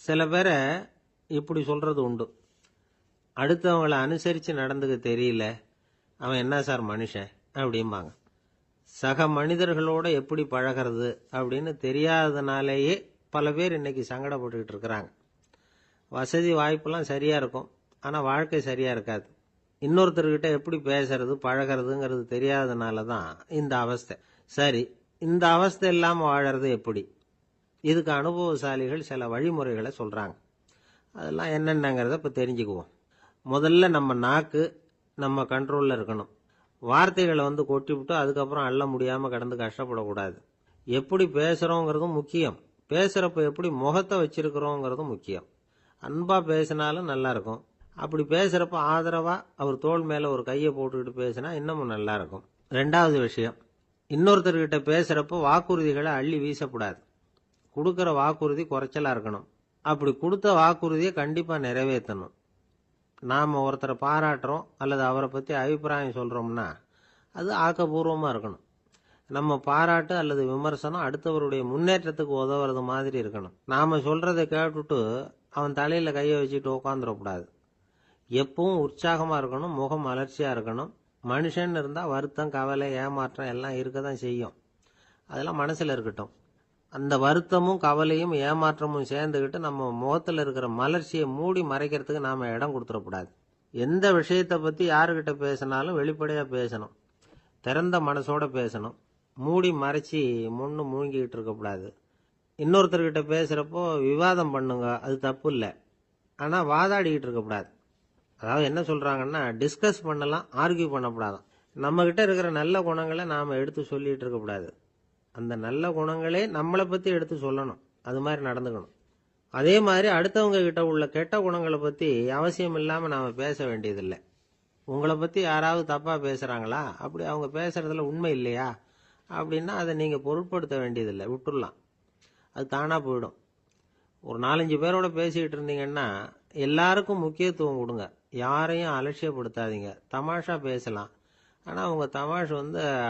சில பேரை இப்படி சொல்றது உண்டு, அடுத்தவங்களை அனுசரித்து நடந்துக்க தெரியல, அவன் என்ன சார் மனுஷன் அப்படிம்பாங்க. சக மனிதர்களோட எப்படி பழகிறது அப்படின்னு தெரியாததுனாலேயே பல பேர் இன்னைக்கு சங்கடப்பட்டுக்கிட்டு இருக்கிறாங்க. வசதி வாய்ப்பெல்லாம் சரியா இருக்கும், ஆனால் வாழ்க்கை சரியா இருக்காது. இன்னொருத்தர்கிட்ட எப்படி பேசுறது பழகிறதுங்கிறது தெரியாததுனால தான் இந்த அவஸ்தை. சரி, இந்த அவஸ்தை இல்லாமல் வாழறது எப்படி? இதுக்கு அனுபவசாலிகள் சில வழிமுறைகளை சொல்றாங்க. அதெல்லாம் என்னென்னங்கிறத இப்போ தெரிஞ்சுக்குவோம். முதல்ல நம்ம நாக்கு நம்ம கண்ட்ரோலில் இருக்கணும். வார்த்தைகளை கொட்டிவிட்டு அதுக்கப்புறம் அள்ள முடியாமல் கடந்து கஷ்டப்படக்கூடாது. எப்படி பேசுகிறோங்கிறதும் முக்கியம், பேசுகிறப்ப எப்படி முகத்தை வச்சிருக்கிறோங்கிறதும் முக்கியம். அன்பாக பேசினாலும் நல்லா இருக்கும். அப்படி பேசுகிறப்ப ஆதரவாக அவர் தோள் மேலே ஒரு கையை போட்டுக்கிட்டு பேசினா இன்னமும் நல்லா இருக்கும். ரெண்டாவது விஷயம், இன்னொருத்தர்கிட்ட பேசுகிறப்ப வாக்குறுதிகளை அள்ளி வீசக்கூடாது. கொடுக்குற வாக்குறுதி குறைச்சலாக இருக்கணும். அப்படி கொடுத்த வாக்குறுதியை கண்டிப்பாக நிறைவேற்றணும். நாம் ஒருத்தரை பாராட்டுறோம் அல்லது அவரை பற்றி அபிப்பிராயம் சொல்கிறோம்னா அது ஆக்கப்பூர்வமாக இருக்கணும். நம்ம பாராட்டு அல்லது விமர்சனம் அடுத்தவருடைய முன்னேற்றத்துக்கு உதவுறது மாதிரி இருக்கணும். நாம் சொல்கிறத கேட்டுட்டு அவன் தலையில் கையை வச்சுட்டு உட்காந்துடக்கூடாது. எப்பவும் உற்சாகமாக இருக்கணும், முகம் அலர்ச்சியாக இருக்கணும். மனுஷன் இருந்தால் வருத்தம், கவலை, ஏமாற்றம் எல்லாம் இருக்க தான் செய்யும். அதெல்லாம் மனசில் இருக்கட்டும். அந்த வருத்தமும் கவலையும் ஏமாற்றமும் சேர்ந்துக்கிட்டு நம்ம முகத்தில் இருக்கிற மலர்ச்சியை மூடி மறைக்கிறதுக்கு நாம் இடம் கொடுத்துடக்கூடாது. எந்த விஷயத்தை பற்றி யாருக்கிட்ட பேசினாலும் வெளிப்படையாக பேசணும், திறந்த மனசோட பேசணும். மூடி மறைச்சி முன்னு மூழ்கிக்கிட்டு இருக்கக்கூடாது. இன்னொருத்தர்கிட்ட பேசுகிறப்போ விவாதம் பண்ணுங்க, அது தப்பு இல்லை. ஆனால் வாதாடிக்கிட்டு இருக்கக்கூடாது. அதாவது என்ன சொல்கிறாங்கன்னா, டிஸ்கஸ் பண்ணலாம், ஆர்கியூ பண்ணக்கூடாதான். நம்மக்கிட்ட இருக்கிற நல்ல குணங்களை நாம் எடுத்து சொல்லிகிட்டு இருக்கக்கூடாது. அந்த நல்ல குணங்களே நம்மளை பற்றி எடுத்து சொல்லணும், அது மாதிரி நடந்துக்கணும். அதே மாதிரி அடுத்தவங்க கிட்ட உள்ள கெட்ட குணங்களை பற்றி அவசியம் இல்லாமல் நாம் பேச வேண்டியதில்லை. உங்களை பற்றி யாராவது தப்பாக பேசுகிறாங்களா, அப்படி அவங்க பேசுகிறதுல உண்மை இல்லையா அப்படின்னா அதை நீங்கள் பொருட்படுத்த வேண்டியதில்லை, விட்டுடலாம். அது தானாக போயிடும். ஒரு 4-5 பேரோட பேசிக்கிட்டு இருந்தீங்கன்னா எல்லாருக்கும் முக்கியத்துவம் கொடுங்க, யாரையும் அலட்சியப்படுத்தாதீங்க. தமாஷா பேசலாம், ஆனால் அவங்க தமாஷ்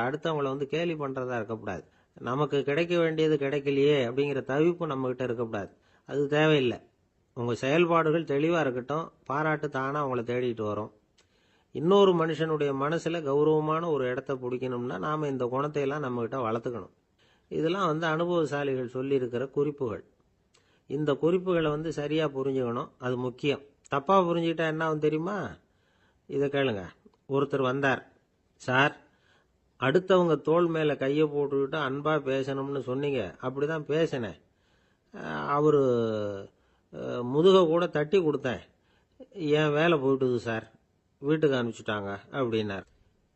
அடுத்தவங்களை கேலி பண்ணுறதா இருக்கக்கூடாது. நமக்கு கிடைக்க வேண்டியது கிடைக்கலையே அப்படிங்கிற தவிப்பு நம்மகிட்ட இருக்கக்கூடாது, அது தேவையில்லை. உங்கள் செயல்பாடுகள் தெளிவாக இருக்கட்டும், பாராட்டு தானாக அவங்கள தேடிட்டு வரும். இன்னொரு மனுஷனுடைய மனசில் கௌரவமான ஒரு இடத்த பிடிக்கணும்னா நாம் இந்த குணத்தை எல்லாம் நம்மகிட்ட வளர்த்துக்கணும். இதெல்லாம் அனுபவசாலிகள் சொல்லியிருக்கிற குறிப்புகள். இந்த குறிப்புகளை சரியாக புரிஞ்சுக்கணும், அது முக்கியம். தப்பாக புரிஞ்சுக்கிட்டா என்ன ஆகும் தெரியுமா? இதை கேளுங்க. ஒருத்தர் வந்தார், சார் அடுத்தவங்க தோள் மேலே கையை போட்டுக்கிட்டு அன்பாக பேசணும்னு சொன்னீங்க, அப்படி தான் பேசினேன். அவர் முதுகை கூட தட்டி கொடுத்தேன், என் வேலை போயிட்டுது சார், வீட்டுக்கு அனுப்பிச்சுட்டாங்க அப்படின்னார்.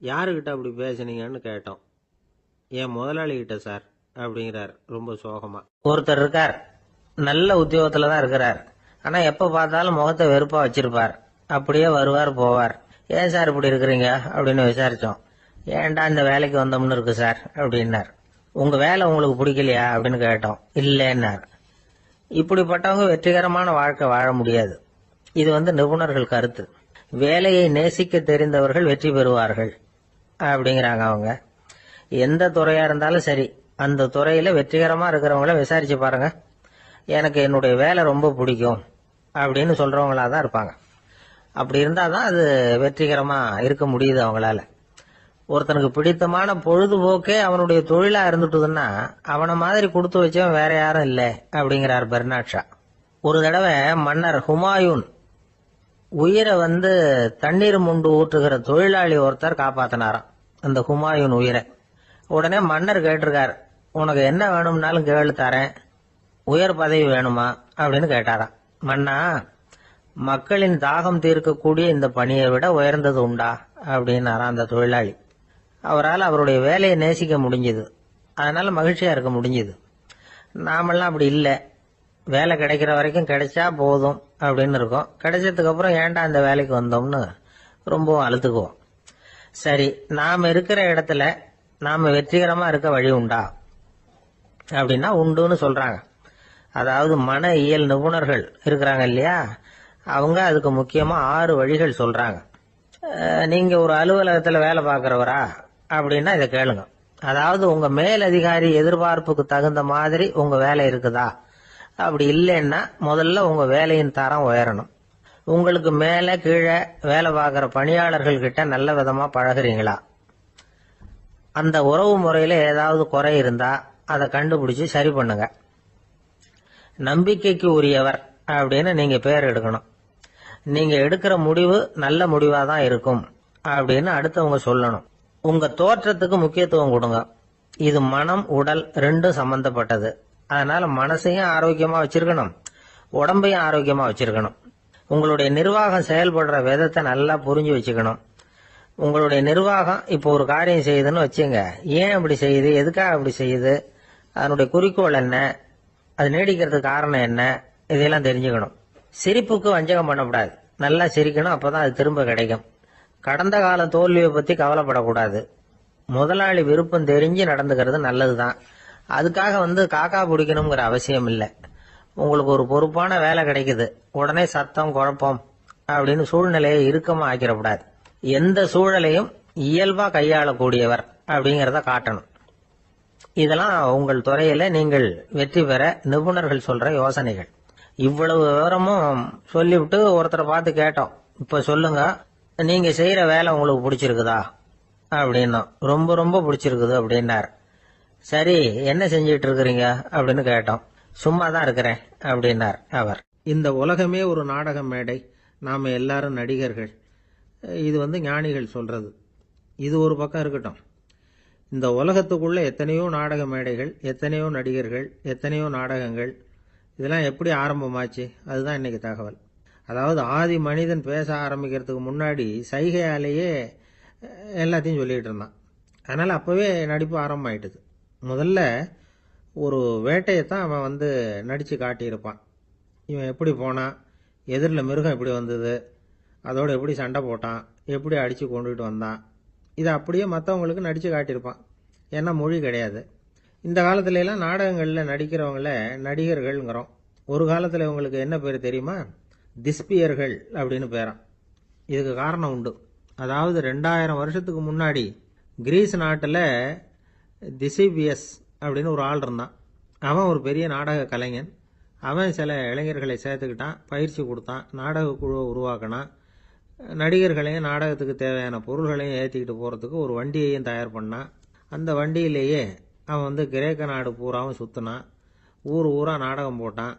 யாருக்கிட்ட அப்படி பேசுனீங்கன்னு கேட்டோம். என் முதலாளிகிட்ட சார் அப்படிங்கிறார் ரொம்ப சோகமா. ஒருத்தர் இருக்கார், நல்ல உத்தியோகத்தில் தான் இருக்கிறார், ஆனால் எப்போ பார்த்தாலும் முகத்தை வெறுப்பாக வச்சிருப்பார். அப்படியே வருவார் போவார். ஏன் சார் இப்படி இருக்கிறீங்க அப்படின்னு விசாரித்தோம். ஏன்டா இந்த வேலைக்கு வந்தோம்னு இருக்கு சார் அப்படின்னார். உங்கள் வேலை உங்களுக்கு பிடிக்கலையா அப்படின்னு கேட்டோம். இல்லைன்னார். இப்படிப்பட்டவங்க வெற்றிகரமான வாழ்க்கை வாழ முடியாது. இது நிபுணர்கள் கருத்து. வேலையை நேசிக்க தெரிந்தவர்கள் வெற்றி பெறுவார்கள் அப்படிங்கிறாங்க அவங்க. எந்த துறையா இருந்தாலும் சரி, அந்த துறையில வெற்றிகரமா இருக்கிறவங்கள விசாரிச்சு பாருங்க. எனக்கு என்னுடைய வேலை ரொம்ப பிடிக்கும் அப்படின்னு சொல்றவங்களா தான் இருப்பாங்க. அப்படி இருந்தாதான் அது வெற்றிகரமா இருக்க முடியுது அவங்களால. ஒருத்தனுக்கு பிடித்தமான பொழுதுபோக்கே அவனுடைய தொழிலா இருந்துட்டுதுன்னா அவனை மாதிரி கொடுத்து வச்சவன் வேற யாரும் இல்லை அப்படிங்கிறார் பெர்னாட் ஷா. ஒரு தடவை மன்னர் ஹுமாயூன் உயிரை தண்ணீர் முண்டு ஊற்றுகிற தொழிலாளி ஒருத்தர் காப்பாத்தினாராம் அந்த ஹுமாயூன் உயிரை. உடனே மன்னர் கேட்டிருக்கார், உனக்கு என்ன வேணும்னாலும் கேளு தரேன், உயர் பதவி வேணுமா அப்படின்னு கேட்டாராம். மன்னா, மக்களின் தாகம் தீர்க்கக்கூடிய இந்த பணியை விட உயர்ந்தது உண்டா அப்படின்னாராம் அந்த தொழிலாளி. அவரால் அவருடைய வேலையை நேசிக்க முடிஞ்சது, அதனால மகிழ்ச்சியா இருக்க முடிஞ்சது. நாமெல்லாம் அப்படி இல்லை, வேலை கிடைக்கிற வரைக்கும் கிடைச்சா போதும் அப்படின்னு இருக்கோம். கிடைச்சதுக்கு அப்புறம் ஏன்டா அந்த வேலைக்கு வந்தோம்னு ரொம்பவும் அழுத்துக்குவோம். சரி, நாம் இருக்கிற இடத்துல நாம வெற்றிகரமா இருக்க வழி உண்டா அப்படின்னா உண்டுன்னு சொல்றாங்க. அதாவது மன இயல் நிபுணர்கள் இருக்கிறாங்க இல்லையா, அவங்க அதுக்கு முக்கியமா 6 வழிகள் சொல்றாங்க. நீங்க ஒரு அலுவலகத்துல வேலை பார்க்கறவரா அப்படின்னா இதை கேளுங்க. அதாவது உங்க மேலதிகாரி எதிர்பார்ப்புக்கு தகுந்த மாதிரி உங்க வேலை இருக்குதா அப்படி இல்லைன்னா முதல்ல உங்க வேலையின் தரம் உயரணும். உங்களுக்கு மேல கீழே வேலை பார்க்குற பணியாளர்கள் கிட்ட நல்ல விதமா பழகுறீங்களா? அந்த உறவு முறையில ஏதாவது குறை இருந்தா அதை கண்டுபிடிச்சு சரி பண்ணுங்க. நம்பிக்கைக்கு உரியவர் அப்படின்னு நீங்க பேர் எடுக்கணும். நீங்க எடுக்கிற முடிவு நல்ல முடிவா தான் இருக்கும் அப்படின்னு அடுத்தவங்க சொல்லணும். உங்க தோற்றத்துக்கு முக்கியத்துவம் கொடுங்க. இது மனம் உடல் ரெண்டும் சம்பந்தப்பட்டது. அதனால மனசையும் ஆரோக்கியமா வச்சிருக்கணும், உடம்பையும் ஆரோக்கியமா வச்சிருக்கணும். உங்களுடைய நிர்வாகம் செயல்படுற விதத்தை நல்லா புரிஞ்சு வச்சுக்கணும். உங்களுடைய நிர்வாகம் இப்போ ஒரு காரியம் செய்யுதுன்னு வச்சுங்க, ஏன் அப்படி செய்யுது, எதுக்காக அப்படி செய்யுது, அதனுடைய குறிக்கோள் என்ன, அது நீடிக்கிறதுக்கு காரணம் என்ன, இதெல்லாம் தெரிஞ்சுக்கணும். சிரிப்புக்கு வஞ்சகம் பண்ணக்கூடாது. நல்லா சிரிக்கணும், அப்பதான் அது திரும்ப கிடைக்கும். கடந்த கால தோல்வியை பத்தி கவலைப்படக்கூடாது. முதலாளி விருப்பம் தெரிஞ்சு நடந்துக்கிறது நல்லதுதான். அதுக்காக காக்கா பிடிக்கணுங்கிற அவசியம் இல்லை. உங்களுக்கு ஒரு பொறுப்பான வேலை கிடைக்குது, உடனே சத்தம் குழப்பம் அப்படின்னு சூழ்நிலையை இறுக்கமா ஆக்கிடக்கூடாது. எந்த சூழலையும் இயல்பா கையாளக்கூடியவர் அப்படிங்கிறத காட்டணும். இதெல்லாம் உங்கள் துறையில நீங்கள் வெற்றி பெற நிபுணர்கள் சொல்ற யோசனைகள். இவ்வளவு விவரமும் சொல்லிவிட்டு ஒருத்தரை பார்த்து கேட்டோம், இப்ப சொல்லுங்க, நீங்க செய்யற வேலை உங்களுக்கு பிடிச்சிருக்குதா அப்படின்னா. ரொம்ப ரொம்ப பிடிச்சிருக்குது அப்படின்னார். சரி, என்ன செஞ்சிட்டு இருக்கிறீங்க அப்படின்னு கேட்டோம். சும்மா தான் இருக்கிறேன் அப்படின்னார் அவர். இந்த உலகமே ஒரு நாடக மேடை, நாம எல்லாரும் நடிகர்கள். இது ஞானிகள் சொல்றது. இது ஒரு பக்கம் இருக்கட்டும். இந்த உலகத்துக்குள்ள எத்தனையோ நாடக மேடைகள், எத்தனையோ நடிகர்கள், எத்தனையோ நாடகங்கள், இதெல்லாம் எப்படி ஆரம்பமாச்சு, அதுதான் இன்னைக்கு தகவல். அதாவது ஆதி மனிதன் பேச ஆரம்பிக்கிறதுக்கு முன்னாடி சைகையாலேயே எல்லாத்தையும் சொல்லிட்டு இருந்தான். அதனால அப்பவே நடிப்பு ஆரம்பமாயிட்டுது. முதல்ல ஒரு வேட்டையத்தான் அவன் நடிச்சு காட்டியிருப்பான். இவன் எப்படி போனான், எதிரில் மிருகம் எப்படி வந்தது, அதோட எப்படி சண்டை போட்டான், எப்படி அடிச்சு கொண்டுகிட்டு வந்தான், இதை அப்படியே மற்றவங்களுக்கு நடிச்சு காட்டியிருப்பான். ஏன்னா மொழி கிடையாது. இந்த காலத்துல எல்லாம் நாடகங்களில் நடிக்கிறவங்கள நடிகர்கள்ங்கிறோம். ஒரு காலத்தில் இவங்களுக்கு என்ன பேர் தெரியுமா? திஸ்பியர்கள் அப்படின்னு பேரான். இதுக்கு காரணம் உண்டு. அதாவது 2000 வருஷத்துக்கு முன்னாடி கிரீஸ் நாட்டில் திசிபியஸ் அப்படின்னு ஒரு ஆள் இருந்தான். அவன் ஒரு பெரிய நாடக கலைஞன். அவன் சில இளைஞர்களை சேர்த்துக்கிட்டான், பயிற்சி கொடுத்தான், நாடக குழுவை உருவாக்கினான். நடிகர்களையும் நாடகத்துக்கு தேவையான பொருள்களையும் ஏற்றிக்கிட்டு போகிறதுக்கு ஒரு வண்டியையும் தயார் பண்ணான். அந்த வண்டியிலேயே அவன் கிரேக்க நாடு பூராவும் சுற்றினான். ஊர் ஊராக நாடகம் போட்டான்.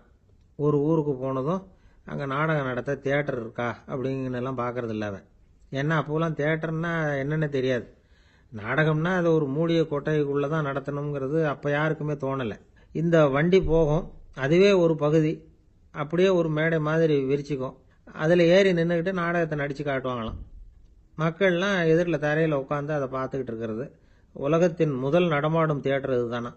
ஒரு ஊருக்கு போனதும் அங்கே நாடகம் நடத்த தியேட்டர் இருக்கா அப்படிங்கலாம் பார்க்கறது இல்லை அவன். ஏன்னா அப்போலாம் தியேட்டர்னா என்னென்ன தெரியாது. நாடகம்னா அது ஒரு மூடிய கொட்டைக்குள்ளே தான் நடத்தணுங்கிறது அப்போ யாருக்குமே தோணலை. இந்த வண்டி போகும், அதுவே ஒரு பகுதி அப்படியே ஒரு மேடை மாதிரி விரிச்சிக்கும். அதில் ஏறி நின்றுக்கிட்டு நாடகத்தை நடித்து காட்டுவாங்களாம். மக்கள்லாம் எதிரில் தரையில் உட்காந்து அதை பார்த்துக்கிட்டு இருக்கிறது. உலகத்தின் முதல் நடமாடும் தியேட்டர் இதுதானா.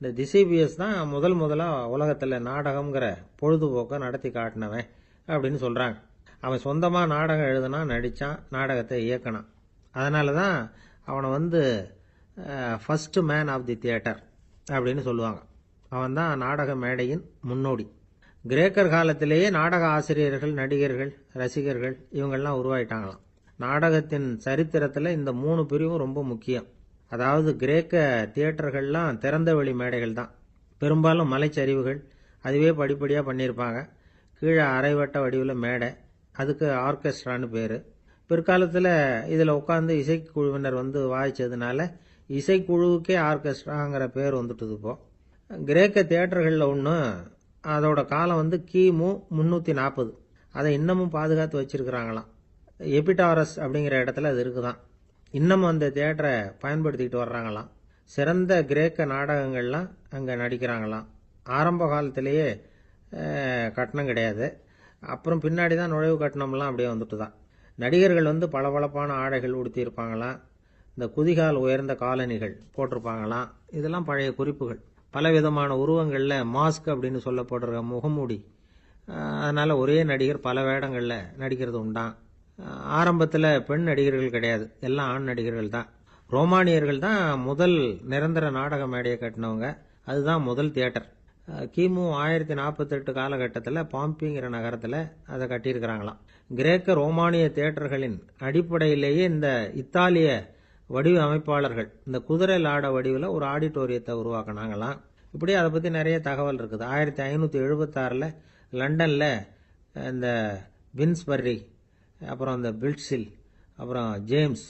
இந்த திசிபிஎஸ் தான் முதலாக உலகத்தில் நாடகம்ங்கிற பொழுதுபோக்கை நடத்தி காட்டினவன் அப்படின்னு சொல்கிறாங்க. அவன் சொந்தமாக நாடகம் எழுதுனான், நடித்தான், நாடகத்தை இயக்கினான். அதனால தான் அவனை first man of the theatre அப்படின்னு சொல்லுவாங்க. அவன் தான் நாடக மேடையின் முன்னோடி. கிரேக்கர் காலத்திலேயே நாடக ஆசிரியர்கள், நடிகர்கள், ரசிகர்கள் இவங்கெல்லாம் உருவாயிட்டாங்களாம். நாடகத்தின் சரித்திரத்தில் இந்த 3 பிரிவும் ரொம்ப முக்கியம். அதாவது கிரேக்க தியேட்டர்கள்லாம் திறந்த வெளி மேடைகள் தான். பெரும்பாலும் மலைச்சரிவுகள், அதுவே படிப்படியாக பண்ணியிருப்பாங்க. கீழே அரைவட்ட வடிவில் மேடை, அதுக்கு ஆர்கெஸ்ட்ரான்னு பேர். பிற்காலத்தில் இதில் உட்காந்து இசைக்குழுவினர் வாய்ச்சதுனால இசைக்குழுவுக்கே ஆர்கெஸ்ட்ராங்கிற பேர் வந்துட்டுது. இப்போ கிரேக்க தியேட்டர்களில் ஒன்று, அதோட காலம் கிமு 340. அதை இன்னமும் பாதுகாத்து வச்சிருக்கிறாங்களாம். எபிடாரஸ் அப்படிங்கிற இடத்துல அது இருக்குதான். இன்னமும் அந்த தியேட்டரை பயன்படுத்திக்கிட்டு வர்றாங்களாம். சிறந்த கிரேக்க நாடகங்கள்லாம் அங்கே நடிக்கிறாங்களாம். ஆரம்ப காலத்திலேயே கட்டணம் கிடையாது. அப்புறம் பின்னாடி தான் நுழைவு கட்டணம்லாம் அப்படியே வந்துட்டு தான். நடிகர்கள் பளபளப்பான ஆடைகள் உடுத்தியிருப்பாங்களாம். இந்த குதிகால் உயர்ந்த காலணிகள் போட்டிருப்பாங்களாம். இதெல்லாம் பழைய குறிப்புகள். பலவிதமான உருவங்களில் மாஸ்க் அப்படின்னு சொல்லப்படுற முகமூடி. அதனால ஒரே நடிகர் பல வேடங்களில் நடிக்கிறது உண்டான். ஆரம்பத்தில் பெண் நடிகர்கள் கிடையாது, எல்லாம் ஆண் நடிகர்கள் தான். ரோமானியர்கள் தான் முதல் நிரந்தர நாடக மேடையை கட்டினவங்க. அதுதான் முதல் தியேட்டர். கிமு 1048 காலகட்டத்தில் பாம்பிங்கிற நகரத்தில் அதை கட்டியிருக்கிறாங்களாம். கிரேக்க ரோமானிய தியேட்டர்களின் அடிப்படையிலேயே இந்த இத்தாலிய வடிவ அமைப்பாளர்கள் இந்த குதிரை லாட வடிவில் ஒரு ஆடிட்டோரியத்தை உருவாக்கினாங்களாம். இப்படி அதை பற்றி நிறைய தகவல் இருக்குது. 1576 லண்டனில் இந்த வின்ஸ்பர்ரி, அப்புறம் இந்த பில்ட்ஸில், அப்புறம் ஜேம்ஸ்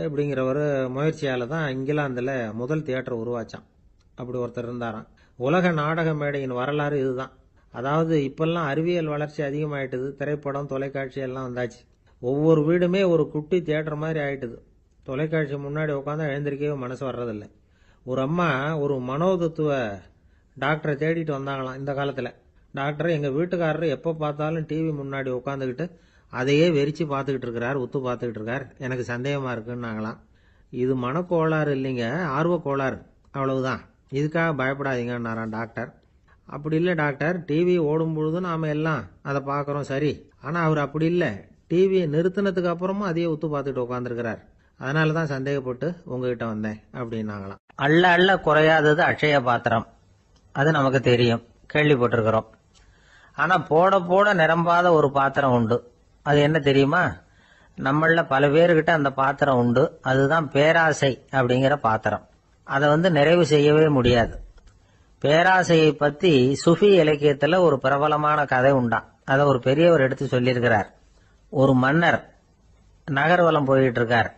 இப்படிங்கிற ஒரு முயற்சியால் தான் இங்கிலாந்தில் முதல் தியேட்டர் உருவாச்சான். அப்படி ஒருத்தர் இருந்தாராம். உலக நாடக மேடையின் வரலாறு இதுதான். அதாவது இப்பெல்லாம் அறிவியல் வளர்ச்சி அதிகமாயிட்டுது, திரைப்படம் தொலைக்காட்சி எல்லாம் வந்தாச்சு. ஒவ்வொரு வீடுமே ஒரு குட்டி தியேட்டர் மாதிரி ஆயிட்டுது. தொலைக்காட்சி முன்னாடி உட்காந்தா எழுந்திருக்கவே மனசு வர்றதில்லை. ஒரு அம்மா ஒரு மனோதத்துவ டாக்டரை தேடிட்டு வந்தாங்களாம் இந்த காலத்தில். டாக்டர், எங்கள் வீட்டுக்காரர் எப்போ பார்த்தாலும் டிவி முன்னாடி உட்காந்துக்கிட்டு அதையே வெறிச்சு பார்த்துக்கிட்டு இருக்கிறார், உத்து பார்த்துக்கிட்டு இருக்கார், எனக்கு சந்தேகமாக இருக்குன்னாங்களாம். இது மனக்கோளாறு இல்லைங்க, ஆர்வ கோளாறு, அவ்வளவுதான், இதுக்காக பயப்படாதீங்கன்னாராம் டாக்டர். அப்படி இல்லை டாக்டர், டிவி ஓடும் பொழுது நாம் எல்லாம் அதை பார்க்குறோம் சரி, ஆனால் அவர் அப்படி இல்லை, டிவியை நிறுத்தினதுக்கு அப்புறமும் அதையே உத்து பார்த்துக்கிட்டு உட்காந்துருக்கிறார், அதனால தான் சந்தேகப்பட்டு உங்ககிட்ட வந்தேன் அப்படின்னாங்களாம். அள்ள அள்ள குறையாதது அட்சய பாத்திரம், அது நமக்கு தெரியும், கேள்விப்பட்டிருக்கிறோம். ஆனா போட போட நிரம்பாத ஒரு பாத்திரம் உண்டு. அது என்ன தெரியுமா? நம்மள பல பேர்கிட்ட அந்த பாத்திரம் உண்டு. அதுதான் பேராசை அப்படிங்கிற பாத்திரம். அதை நிறைவு செய்யவே முடியாது. பேராசையை பத்தி சுஃபி இலக்கியத்துல ஒரு பிரபலமான கதை உண்டாம். அதை ஒரு பெரியவர் எடுத்து சொல்லியிருக்கிறார். ஒரு மன்னர் நகர்வலம் போயிட்டு இருக்கார்.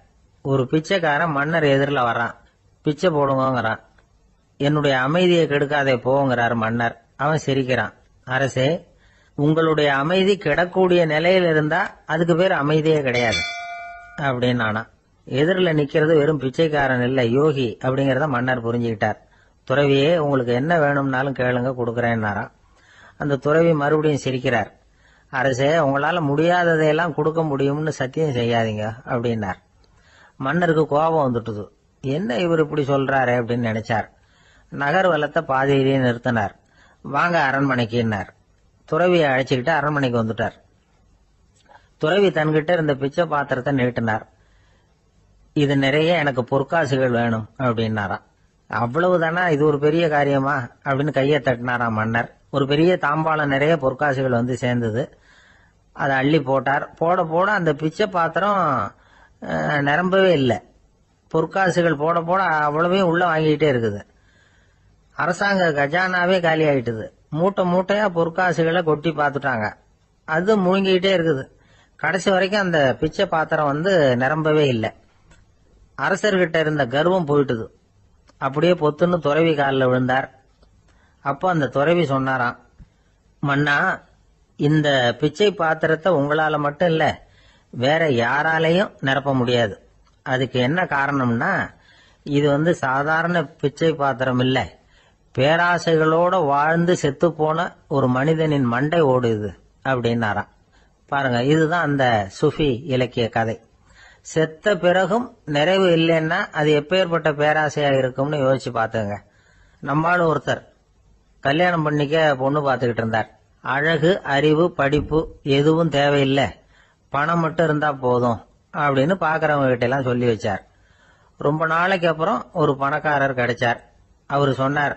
ஒரு பிச்சைக்காரன் மன்னர் எதிரில் வர்றான். பிச்சை போடுங்கிறான். என்னுடைய அமைதியை கெடுக்காதே போங்கிறார் மன்னர். அவன் சிரிக்கிறான். அரசே, உங்களுடைய அமைதி கிடக்கூடிய நிலையில் இருந்தா அதுக்கு பேர் அமைதியே கிடையாது அப்படின்னு. ஆனா எதிரில் நிக்கிறது வெறும் பிச்சைக்காரன் இல்ல, யோகி அப்படிங்கறத மன்னர் புரிஞ்சுக்கிட்டார். துறவியே, உங்களுக்கு என்ன வேணும்னாலும் கேளுங்க, கொடுக்கறேன்னாராம். அந்த துறவி மறுபடியும் சிரிக்கிறார். அரசே, உங்களால முடியாததையெல்லாம் கொடுக்க முடியும்னு சத்தியம் செய்யாதீங்க அப்படின்னார். மன்னருக்கு கோபம் வந்துட்டுது. என்ன இவர் இப்படி சொல்றாரு அப்படின்னு நினைச்சார். நகர்வலத்தை பாதியிலேயே நிறுத்தினார். வாங்க அரண்மனைக்குன்னார். துறவியை அழைச்சிக்கிட்டு அரண்மனைக்கு வந்துட்டார். துறவி தன்கிட்ட இருந்த பிச்சை பாத்திரத்தை நீட்டினார். இது நிறைய எனக்கு பொற்காசுகள் வேணும் அப்படின்னாராம். அவ்வளவுதானா, இது ஒரு பெரிய காரியமா அப்படின்னு கையை தட்டினாராம் மன்னர். ஒரு பெரிய தாம்பாளம் நிறைய பொற்காசுகள் சேர்ந்தது. அதை அள்ளி போட்டார். போட போட அந்த பிச்சை பாத்திரம் நிரம்பவே இல்லை. பொற்காசுகள் போட போட அவ்வளவையும் உள்ள வாங்கிக்கிட்டே இருக்குது. அரசாங்க கஜானாவே காலி ஆயிட்டுது. மூட்டை மூட்டையா பொற்காசுகளை கொட்டி பார்த்துட்டாங்க. அது முழுங்கிக்கிட்டே இருக்குது. கடைசி வரைக்கும் அந்த பிச்சை பாத்திரம் நிரம்பவே இல்லை. அரசர்கிட்ட இருந்த கர்வம் போயிட்டுது. அப்படியே பொத்துன்னு துறவி காலில் விழுந்தார். அப்போ அந்த துறவி சொன்னாராம், மன்னா, இந்த பிச்சை பாத்திரத்தை உங்களால மட்டும் இல்ல, வேற யாராலையும் நிரப்ப முடியாது. அதுக்கு என்ன காரணம்னா, இது சாதாரண பிச்சை பாத்திரம் இல்ல, பேராசைகளோட வாழ்ந்து செத்து போன ஒரு மனிதனின் மண்டை ஓடுது அப்படின்னாராம். பாருங்க, இதுதான் அந்த சுஃபி இலக்கிய கதை. செத்த பிறகும் நிறைவு இல்லைன்னா அது எப்பேற்பட்ட பேராசையா இருக்கும்னு யோசிச்சு பார்த்துங்க. நம்மால் ஒருத்தர் கல்யாணம் பண்ணிக்க பொண்ணு பார்த்துக்கிட்டு இருந்தார். அழகு, அறிவு, படிப்பு எதுவும் தேவையில்லை, பணம் மட்டும் இருந்தா போதும் அப்படின்னு பாக்குறவங்க கிட்ட எல்லாம் சொல்லி வச்சார். ரொம்ப நாளைக்கு அப்புறம் ஒரு பணக்காரர் கிடைச்சார். அவரு சொன்னார்,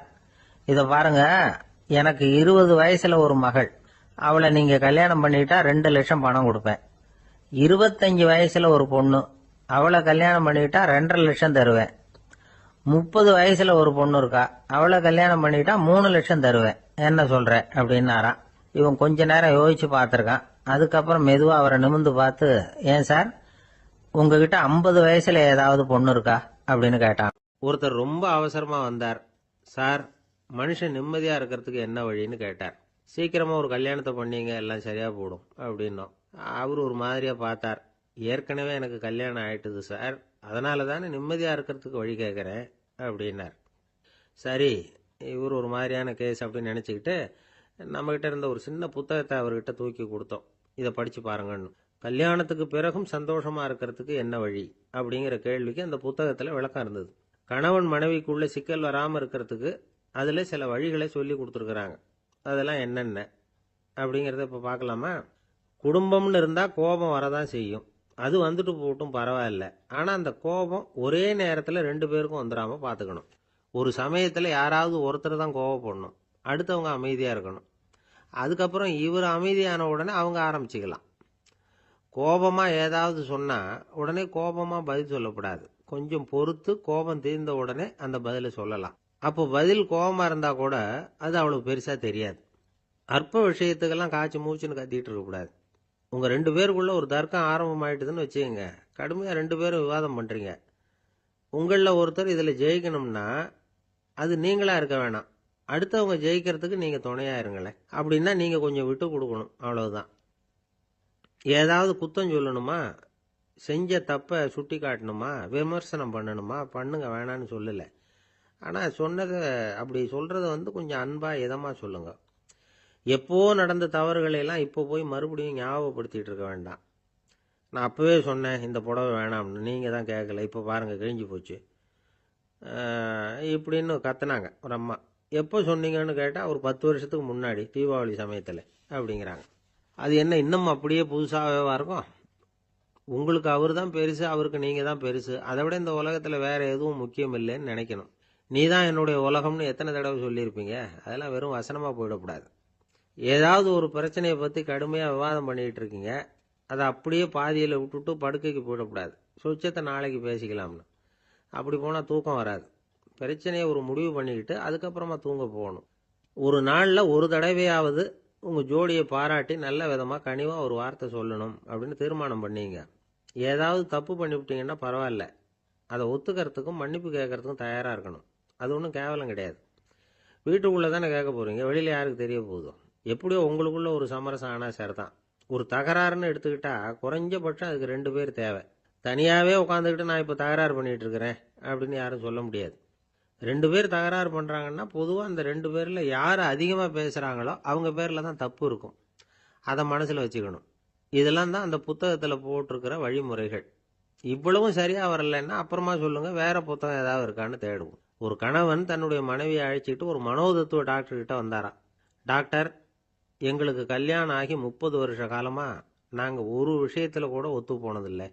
இத பாருங்க, எனக்கு 20 வயசுல ஒரு மகள், அவளை நீங்க கல்யாணம் பண்ணிட்டா 2 லட்சம் பணம் கொடுப்பேன். 25 வயசுல ஒரு பொண்ணு, அவளை கல்யாணம் பண்ணிட்டா 2.5 லட்சம் தருவேன். 30 வயசுல ஒரு பொண்ணு இருக்கா, அவளை கல்யாணம் பண்ணிட்டா 3 லட்சம் தருவேன். என்ன சொல்ற அப்படின்னாராம். இவன் கொஞ்ச நேரம் யோசிச்சு பார்த்திருக்கான். அதுக்கப்புறம் மெதுவா அவரை நிமிந்து பார்த்து, ஏன் சார், உங்ககிட்ட 50 வயசுல ஏதாவது பொண்ணு இருக்கா அப்படின்னு கேட்டான். ஒருத்தர் ரொம்ப அவசரமா வந்தார். சார், மனுஷன் நிம்மதியா இருக்கிறதுக்கு என்ன வழின்னு கேட்டார். சீக்கிரமா ஒரு கல்யாணத்தை பண்ணீங்க, எல்லாம் சரியா போடும் அப்படின்னோம். அவர் ஒரு மாதிரியா பார்த்தார். ஏற்கனவே எனக்கு கல்யாணம் ஆயிட்டுது சார், அதனால தானே நிம்மதியா இருக்கிறதுக்கு வழி கேட்கறேன் அப்படின்னார். சரி, இவர் ஒரு மாதிரியான கேஸ் அப்படின்னு நினைச்சுக்கிட்டு நம்மகிட்ட இருந்த ஒரு சின்ன புத்தகத்தை அவர்கிட்ட தூக்கி கொடுத்தோம். இதை படிச்சு பாருங்கன்னு. கல்யாணத்துக்கு பிறகும் சந்தோஷமா இருக்கிறதுக்கு என்ன வழி அப்படிங்கிற கேள்விக்கு அந்த புத்தகத்துல விளக்கம் இருந்தது. கணவன் மனைவிக்குள்ள சிக்கல் வராம இருக்கிறதுக்கு அதுல சில வழிகளை சொல்லி கொடுத்துருக்குறாங்க. அதெல்லாம் என்னென்ன அப்படிங்கிறத இப்ப பார்க்கலாமா? குடும்பம்னு இருந்தா கோபம் வரதான் செய்யும். அது வந்துட்டு போட்டும் பரவாயில்ல. ஆனா அந்த கோபம் ஒரே நேரத்துல 2 பேருக்கும் வந்துடாம பாத்துக்கணும். ஒரு சமயத்துல யாராவது ஒருத்தர் தான் கோபப்படணும், அடுத்தவங்க அமைதியா இருக்கணும். அதுக்கப்புறம் இவர் அமைதியான உடனே அவங்க ஆரம்பிச்சுக்கலாம். கோபமா ஏதாவது சொன்னா உடனே கோபமா பதில் சொல்லக்கூடாது. கொஞ்சம் பொறுத்து கோபம் தீர்ந்த உடனே அந்த பதிலை சொல்லலாம். அப்போ பதில் கோபமா இருந்தா கூட அது அவளுக்கு பெருசா தெரியாது. அற்ப விஷயத்துக்கெல்லாம் காய்ச்சி மூச்சுன்னு கத்திட்டு இருக்கக்கூடாது. உங்க 2 பேருக்குள்ள ஒரு தர்க்கம் ஆரம்பமாயிட்டுதுன்னு வச்சுக்கோங்க, கடுமையா 2 பேரும் விவாதம் பண்றீங்க. உங்களில் ஒருத்தர் இதுல ஜெயிக்கணும்னா அது நீங்களா இருக்க வேணாம், அடுத்தவங்க ஜெயிக்கிறதுக்கு நீங்க துணையா இருங்களேன். அப்படின்னா நீங்க கொஞ்சம் விட்டு கொடுக்கணும், அவ்வளவுதான். ஏதாவது குத்தம் சொல்லணுமா, செஞ்ச தப்பை சுட்டி காட்டணுமா, விமர்சனம் பண்ணணுமா, பண்ணுங்க, வேணான்னு சொல்லல. ஆனா சொன்னதை அப்படி சொல்றத கொஞ்சம் அன்பா இதமா சொல்லுங்க. எப்போ நடந்த தவறுகளை எல்லாம் இப்போ போய் மறுபடியும் ஞாபகப்படுத்திட்டு இருக்க வேண்டாம். நான் அப்பவே சொன்னேன் இந்த புடவை வேணாம்னு, நீங்க தான் கேட்கல, இப்போ பாருங்க கிழிஞ்சு போச்சு இப்படின்னு கத்துனாங்க ஒரு அம்மா. எப்போ சொன்னீங்கன்னு கேட்டால் ஒரு 10 வருஷத்துக்கு முன்னாடி தீபாவளி சமயத்தில் அப்படிங்கிறாங்க. அது என்ன இன்னும் அப்படியே புதுசாகவே இருக்கும்? உங்களுக்கு அவர் தான் பெருசு, அவருக்கு நீங்கள் தான் பெருசு. அதை விட இந்த உலகத்தில் வேற எதுவும் முக்கியம் இல்லைன்னு நினைக்கணும். நீ தான் என்னுடைய உலகம்னு எத்தனை தடவை சொல்லியிருப்பீங்க? அதெல்லாம் வெறும் வசனமாக போயிடக்கூடாது. ஏதாவது ஒரு பிரச்சனையை பற்றி கடுமையாக விவாதம் பண்ணிகிட்டு இருக்கீங்க, அதை அப்படியே பாதியில் விட்டுட்டு படுக்கைக்கு போயிடக்கூடாது. சொச்சத்தை நாளைக்கு பேசிக்கலாம்னு. அப்படி போனால் தூக்கம் வராது. பிரச்சனையை ஒரு முடிவு பண்ணிக்கிட்டு அதுக்கப்புறமா தூங்க போகணும். ஒரு நாளில் ஒரு தடவையாவது உங்கள் ஜோடியை பாராட்டி நல்ல விதமாக கனிவாக ஒரு வார்த்தை சொல்லணும் அப்படின்னு தீர்மானம் பண்ணீங்க. ஏதாவது தப்பு பண்ணிவிட்டீங்கன்னா பரவாயில்ல, அதை ஒத்துக்கிறதுக்கும் மன்னிப்பு கேட்கறதுக்கும் தயாராக இருக்கணும். அது ஒன்றும் கேவலம் கிடையாது. வீட்டுக்குள்ளே தானே கேட்க போகிறீங்க, வெளியில் யாருக்கு தெரிய போகுதோ? எப்படியோ உங்களுக்குள்ள ஒரு சமரசம் ஆனால் சரிதான். ஒரு தகராறுன்னு எடுத்துக்கிட்டா குறைஞ்சபட்சம் அதுக்கு 2 பேர் தேவை. தனியாகவே உட்காந்துக்கிட்டு நான் இப்போ தகராறு பண்ணிகிட்டு இருக்கிறேன் அப்படின்னு யாரும் சொல்ல முடியாது. 2 பேர் தகராறு பண்ணுறாங்கன்னா பொதுவாக அந்த 2 பேரில் யார் அதிகமாக பேசுகிறாங்களோ அவங்க பேரில் தான் தப்பு இருக்கும். அதை மனசில் வச்சுக்கணும். இதெல்லாம் தான் அந்த புத்தகத்தில் போட்டிருக்கிற வழிமுறைகள். இவ்வளவும் சரியாக வரலைன்னா அப்புறமா சொல்லுங்கள், வேற புத்தகம் ஏதாவது இருக்கான்னு தேடுவோம். ஒரு கணவன் தன்னுடைய மனைவியை அழைச்சிட்டு ஒரு மனோதத்துவ டாக்டர்கிட்ட வந்தாராம். டாக்டர், எங்களுக்கு கல்யாணம் ஆகி 30 வருஷ காலமாக நாங்கள் ஒரு விஷயத்தில் கூட ஒத்து போனதில்லை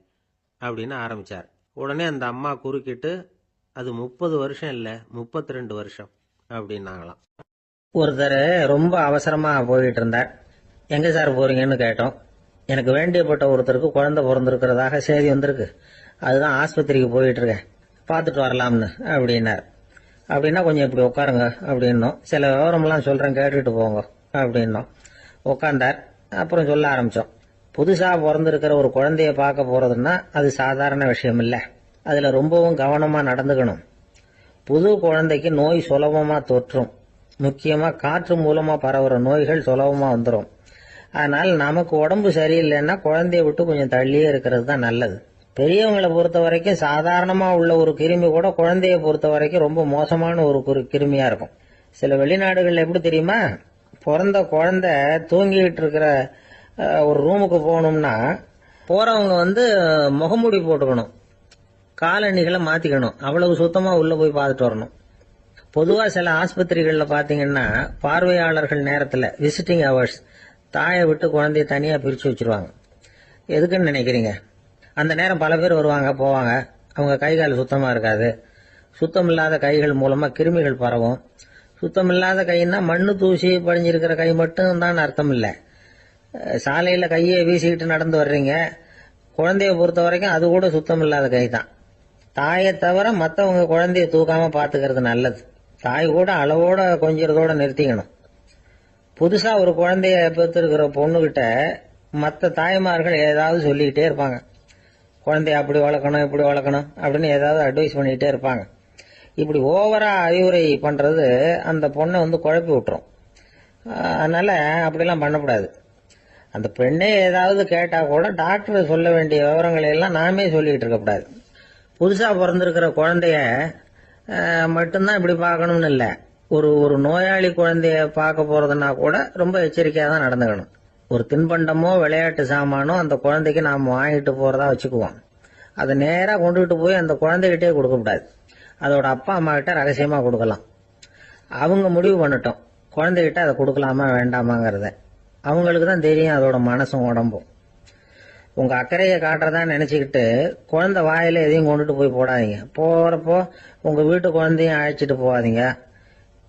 அப்படின்னு ஆரம்பித்தார். உடனே அந்த அம்மா குறுக்கிட்டு, அது 30 வருஷம் இல்லை 32 வருஷம் அப்படின்னாங்களாம். ஒருத்தர் ரொம்ப அவசரமா போயிட்டு இருந்தார். எங்க சார் போறீங்கன்னு கேட்டோம். எனக்கு வேண்டியப்பட்ட ஒருத்தருக்கு குழந்தை பிறந்திருக்கிறதாக செய்தி வந்திருக்கு, அதுதான் ஆஸ்பத்திரிக்கு போயிட்டு இருக்கேன், பார்த்துட்டு வரலாம்னு அப்படின்னார். அப்படின்னா கொஞ்சம் இப்படி உட்காருங்க அப்படின்னோம். சில விவரம்லாம் சொல்றேன் கேட்டுட்டு போங்க அப்படின்னோம். உட்காந்தார். அப்புறம் சொல்ல ஆரம்பிச்சோம். புதுசா பிறந்திருக்கிற ஒரு குழந்தைய பார்க்க போறதுன்னா அது சாதாரண விஷயம் இல்லை, அதுல ரொம்பவும் கவனமா நடந்துக்கணும். புது குழந்தைக்கு நோய் சுலபமா தொற்றும். முக்கியமா காற்று மூலமா பரவுற நோய்கள் சுலபமா வந்துடும். அதனால நமக்கு உடம்பு சரியில்லைன்னா குழந்தைய விட்டு கொஞ்சம் தள்ளியே இருக்கிறது தான் நல்லது. பெரியவங்களை பொறுத்த வரைக்கும் சாதாரணமா உள்ள ஒரு கிருமி கூட குழந்தைய பொறுத்த வரைக்கும் ரொம்ப மோசமான ஒரு கிருமியா இருக்கும். சில வெளிநாடுகள்ல எப்படி தெரியுமா, பிறந்த குழந்தை தூங்கிட்டு இருக்கிற ஒரு ரூமுக்கு போகணும்னா போறவங்க முகமூடி போட்டுக்கணும், காலணிகளை மாத்திக்கணும், அவ்வளவு சுத்தமா உள்ள போய் பார்த்துட்டு வரணும். பொதுவா சில ஆஸ்பத்திரிகள்ல பாத்தீங்கன்னா பார்வையாளர்கள் நேரத்துல விசிட்டிங் ஹவர்ஸ் தாயை விட்டு குழந்தைய தனியா பிரிச்சு வச்சிருவாங்க. எதுக்குன்னு நினைக்கிறீங்க? அந்த நேரம் பல பேர் வருவாங்க போவாங்க, அவங்க கை கால் சுத்தமா இருக்காது. சுத்தம் இல்லாத கைகள் மூலமா கிருமிகள் பரவும். சுத்தம் இல்லாத கைன்னா மண்ணு தூசி படிஞ்சிருக்கிற கை மட்டும் தான் அர்த்தம் இல்லை. சாலையில கையை வீசிக்கிட்டு நடந்து வர்றீங்க, குழந்தைய பொறுத்த வரைக்கும் அது கூட சுத்தம் இல்லாத கை தான். தாயை தவிர மற்றவங்க குழந்தைய தூக்காம பாத்துக்கிறது நல்லது. தாய் கூட அளவோட கொஞ்சிறதோட நிறுத்திக்கணும். புதுசா ஒரு குழந்தைய பெற்றிருக்கிற பொண்ணுகிட்ட மற்ற தாய்மார்கள் ஏதாவது சொல்லிக்கிட்டே இருப்பாங்க. குழந்தைய அப்படி வளர்க்கணும் இப்படி வளர்க்கணும் அப்படின்னு ஏதாவது அட்வைஸ் பண்ணிக்கிட்டே இருப்பாங்க. இப்படி ஓவரா அறிவுரை பண்றது அந்த பொண்ணை குழப்பி விட்டுரும். அதனால அப்படிலாம் பண்ணக்கூடாது. அந்த பெண்ணே ஏதாவது கேட்டா கூட டாக்டர் சொல்ல வேண்டிய விவரங்களை எல்லாம் நாமே சொல்லிக்கிட்டு இருக்கக்கூடாது. புதுசா பிறந்திருக்கிற குழந்தைய மட்டும்தான் இப்படி பார்க்கணும்னு இல்லை. ஒரு நோயாளி குழந்தைய பார்க்க போறதுன்னா கூட ரொம்ப எச்சரிக்கையா தான் நடந்துக்கணும். ஒரு தின்பண்டமோ விளையாட்டு சாமானோ அந்த குழந்தைக்கு நாம் வாங்கிட்டு போறதா வச்சுக்குவோம். அதை நேரா கொண்டுகிட்டு போய் அந்த குழந்தைகிட்டே கொடுக்கக்கூடாது. அதோட அப்பா அம்மா கிட்ட ரகசியமா கொடுக்கலாம். அவங்க முடிவு பண்ணட்டும் குழந்தைகிட்ட அதை கொடுக்கலாமா வேண்டாமாங்கிறத. அவங்களுக்கு தான் தெரியும் அதோட மனசும் உடம்பும். உங்க அக்கறையை காட்டுறதா நினைச்சுக்கிட்டு குழந்தை வாயில எதையும் கொண்டுட்டு போய் போடாதீங்க. போறப்போ உங்க வீட்டு குழந்தையும் அழைச்சிட்டு போகாதீங்க.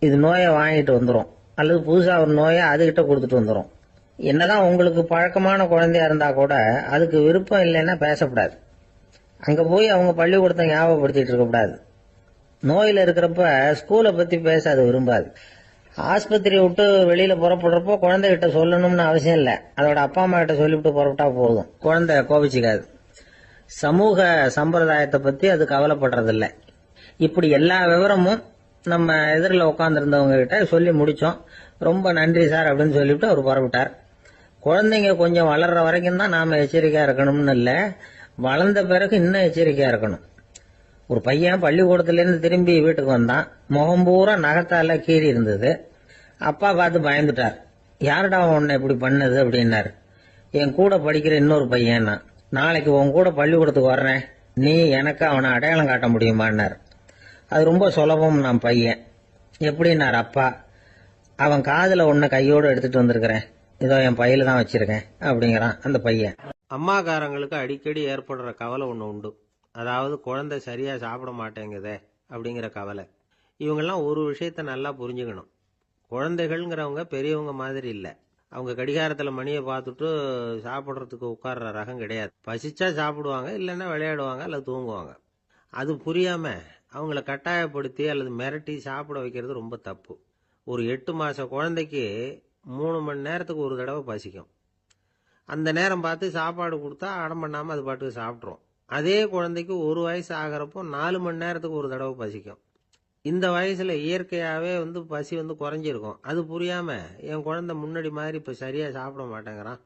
இது நோயை வாங்கிட்டு வந்துடும், அல்லது புதுசா ஒரு நோயை அதுகிட்ட கொடுத்துட்டு வந்துடும். என்னதான் உங்களுக்கு பழக்கமான குழந்தையா இருந்தா கூட அதுக்கு விருப்பம் இல்லைன்னா பேசக்கூடாது. அங்க போய் அவங்க பள்ளிக்கூடத்தை ஞாபகப்படுத்திட்டு இருக்கக்கூடாது. நோயில இருக்கிறப்ப ஸ்கூலை பத்தி பேச அது விரும்பாது. ஆஸ்பத்திரியை விட்டு வெளியில புறப்படுறப்போ குழந்தைகிட்ட சொல்லணும்னு அவசியம் இல்லை. அதோட அப்பா அம்மா கிட்ட சொல்லிவிட்டு புறப்பட்டா போதும், குழந்தை கோபிச்சுக்காது. சமூக சம்பிரதாயத்தை பத்தி அது கவலைப்படுறதில்லை. இப்படி எல்லா விவரமும் நம்ம எதிரில் உட்காந்துருந்தவங்க கிட்ட சொல்லி முடிச்சோம். ரொம்ப நன்றி சார் அப்படின்னு சொல்லிவிட்டு அவர் புறப்பட்டார். குழந்தைங்க கொஞ்சம் வளர்ற வரைக்கும் தான் நாம எச்சரிக்கையா இருக்கணும்னு இல்லை, வளர்ந்த பிறகு இன்னும் எச்சரிக்கையா இருக்கணும். ஒரு பையன் பள்ளிக்கூடத்திலிருந்து திரும்பி வீட்டுக்கு வந்தான். முகம் பூரா நகத்தால கீறி இருந்தது. அப்பா பார்த்து பயந்துட்டார். யாருடா உன்னை இப்படி பண்ணது அப்படின்னாரு. என் கூட படிக்கிற இன்னொரு பையன். நாளைக்கு உன் கூட பள்ளிக்கூடத்துக்கு வர்றேன், நீ எனக்கு அவனை அடையாளம் காட்ட முடியுமான்னார். அது ரொம்ப சுலபம். நான் பையன் எப்படின்னார் அப்பா. அவன் காதுல ஒன்ன கையோடு எடுத்துட்டு வந்திருக்கிறேன், இதோ என் பையில தான் வச்சிருக்கேன் அப்படிங்கிறான் அந்த பையன். அம்மாக்காரங்களுக்கு அடிக்கடி ஏற்படுற கவலை ஒன்று உண்டு. அதாவது குழந்தை சரியா சாப்பிட மாட்டேங்குதே அப்படிங்கிற கவலை. இவங்கெல்லாம் ஒரு விஷயத்த நல்லா புரிஞ்சுக்கணும். குழந்தைகள்ங்கிறவங்க பெரியவங்க மாதிரி இல்லை. அவங்க கடிகாரத்தில் மணியை பார்த்துட்டு சாப்பிட்றதுக்கு உட்கார்ற ரகம் கிடையாது. பசிச்சா சாப்பிடுவாங்க, இல்லைன்னா விளையாடுவாங்க அல்லது தூங்குவாங்க. அது புரியாம அவங்கள கட்டாயப்படுத்தி அல்லது மிரட்டி சாப்பிட வைக்கிறது ரொம்ப தப்பு. ஒரு 8 மாச குழந்தைக்கு 3 மணி நேரத்துக்கு ஒரு தடவை பசிக்கும். அந்த நேரம் பார்த்து சாப்பாடு கொடுத்தா அடம் பண்ணாம அது பாட்டுக்கு சாப்பிட்றோம். அதே குழந்தைக்கு 1 வயசு ஆகிறப்போ 4 மணி நேரத்துக்கு ஒரு தடவை பசிக்கும். இந்த வயசுல இயற்கையாவே பசி குறைஞ்சிருக்கும். அது புரியாம என் குழந்தை முன்னாடி மாதிரி இப்ப சரியா சாப்பிட மாட்டேங்கிறான்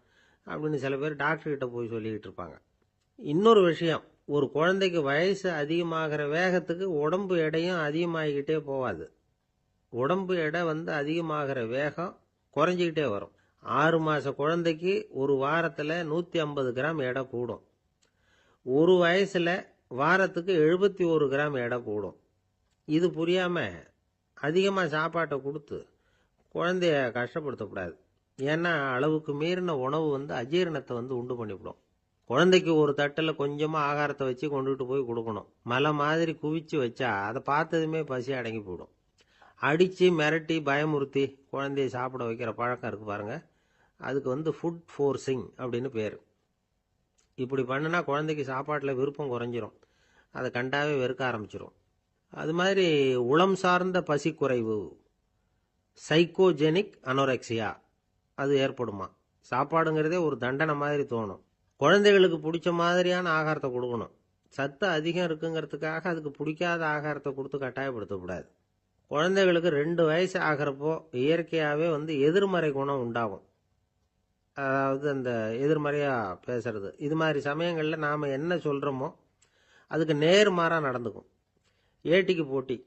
அப்படின்னு சில பேர் டாக்டர் கிட்ட போய் சொல்லிக்கிட்டு இருப்பாங்க. இன்னொரு விஷயம், ஒரு குழந்தைக்கு வயசு அதிகமாகிற வேகத்துக்கு உடம்பு எடையும் அதிகமாகிக்கிட்டே போவாது. உடம்பு எடை அதிகமாகிற வேகம் குறைஞ்சிக்கிட்டே வரும். 6 மாச குழந்தைக்கு ஒரு வாரத்துல 150 கிராம் எடை கூடும். ஒரு வயசுல வாரத்துக்கு 71 கிராம் எடை கூடும். இது புரியாம அதிகமா சாப்பாட்டை கொடுத்து குழந்தைய கஷ்டப்படுத்தக்கூடாது. ஏன்னா அளவுக்கு மீறின உணவு அஜீரணத்தை உண்டு பண்ணிவிடும். குழந்தைக்கு ஒரு தட்டில் கொஞ்சமா ஆகாரத்தை வச்சு கொண்டுகிட்டு போய் கொடுக்கணும். மலை மாதிரி குவிச்சு வச்சா அதை பார்த்ததுமே பசி அடங்கி போயிடும். அடிச்சு மிரட்டி பயமுறுத்தி குழந்தைய சாப்பிட வைக்கிற பழக்கம் இருக்கு பாருங்க, அதுக்கு ஃபுட் ஃபோர்ஸிங் அப்படின்னு பேர். இப்படி பண்ணுனா குழந்தைக்கு சாப்பாட்டில் விருப்பம் குறைஞ்சிரும், அதை கண்டாவே வெறுக்க ஆரம்பிச்சிடும். அது மாதிரி உளம் சார்ந்த பசி குறைவு, சைக்கோஜெனிக் அனோரெக்சியா, அது ஏற்படுமா. சாப்பாடுங்கிறதே ஒரு தண்டனை மாதிரி தோணும். குழந்தைகளுக்கு பிடிச்ச மாதிரியான ஆகாரத்தை கொடுக்கணும். சத்து அதிகம் இருக்குங்கிறதுக்காக அதுக்கு பிடிக்காத ஆகாரத்தை கொடுத்து கட்டாயப்படுத்தக்கூடாது. குழந்தைகளுக்கு 2 வயசு ஆகிறப்போ இயற்கையாகவே எதிர்மறை குணம் உண்டாகும். அதாவது அந்த எதிர்மறையா பேசுறது. இது மாதிரி சமயங்களில் நாம் என்ன சொல்கிறோமோ அதுக்கு நேர்மாறாக நடந்துக்கும். ஏட்டிக்கு போட்டி.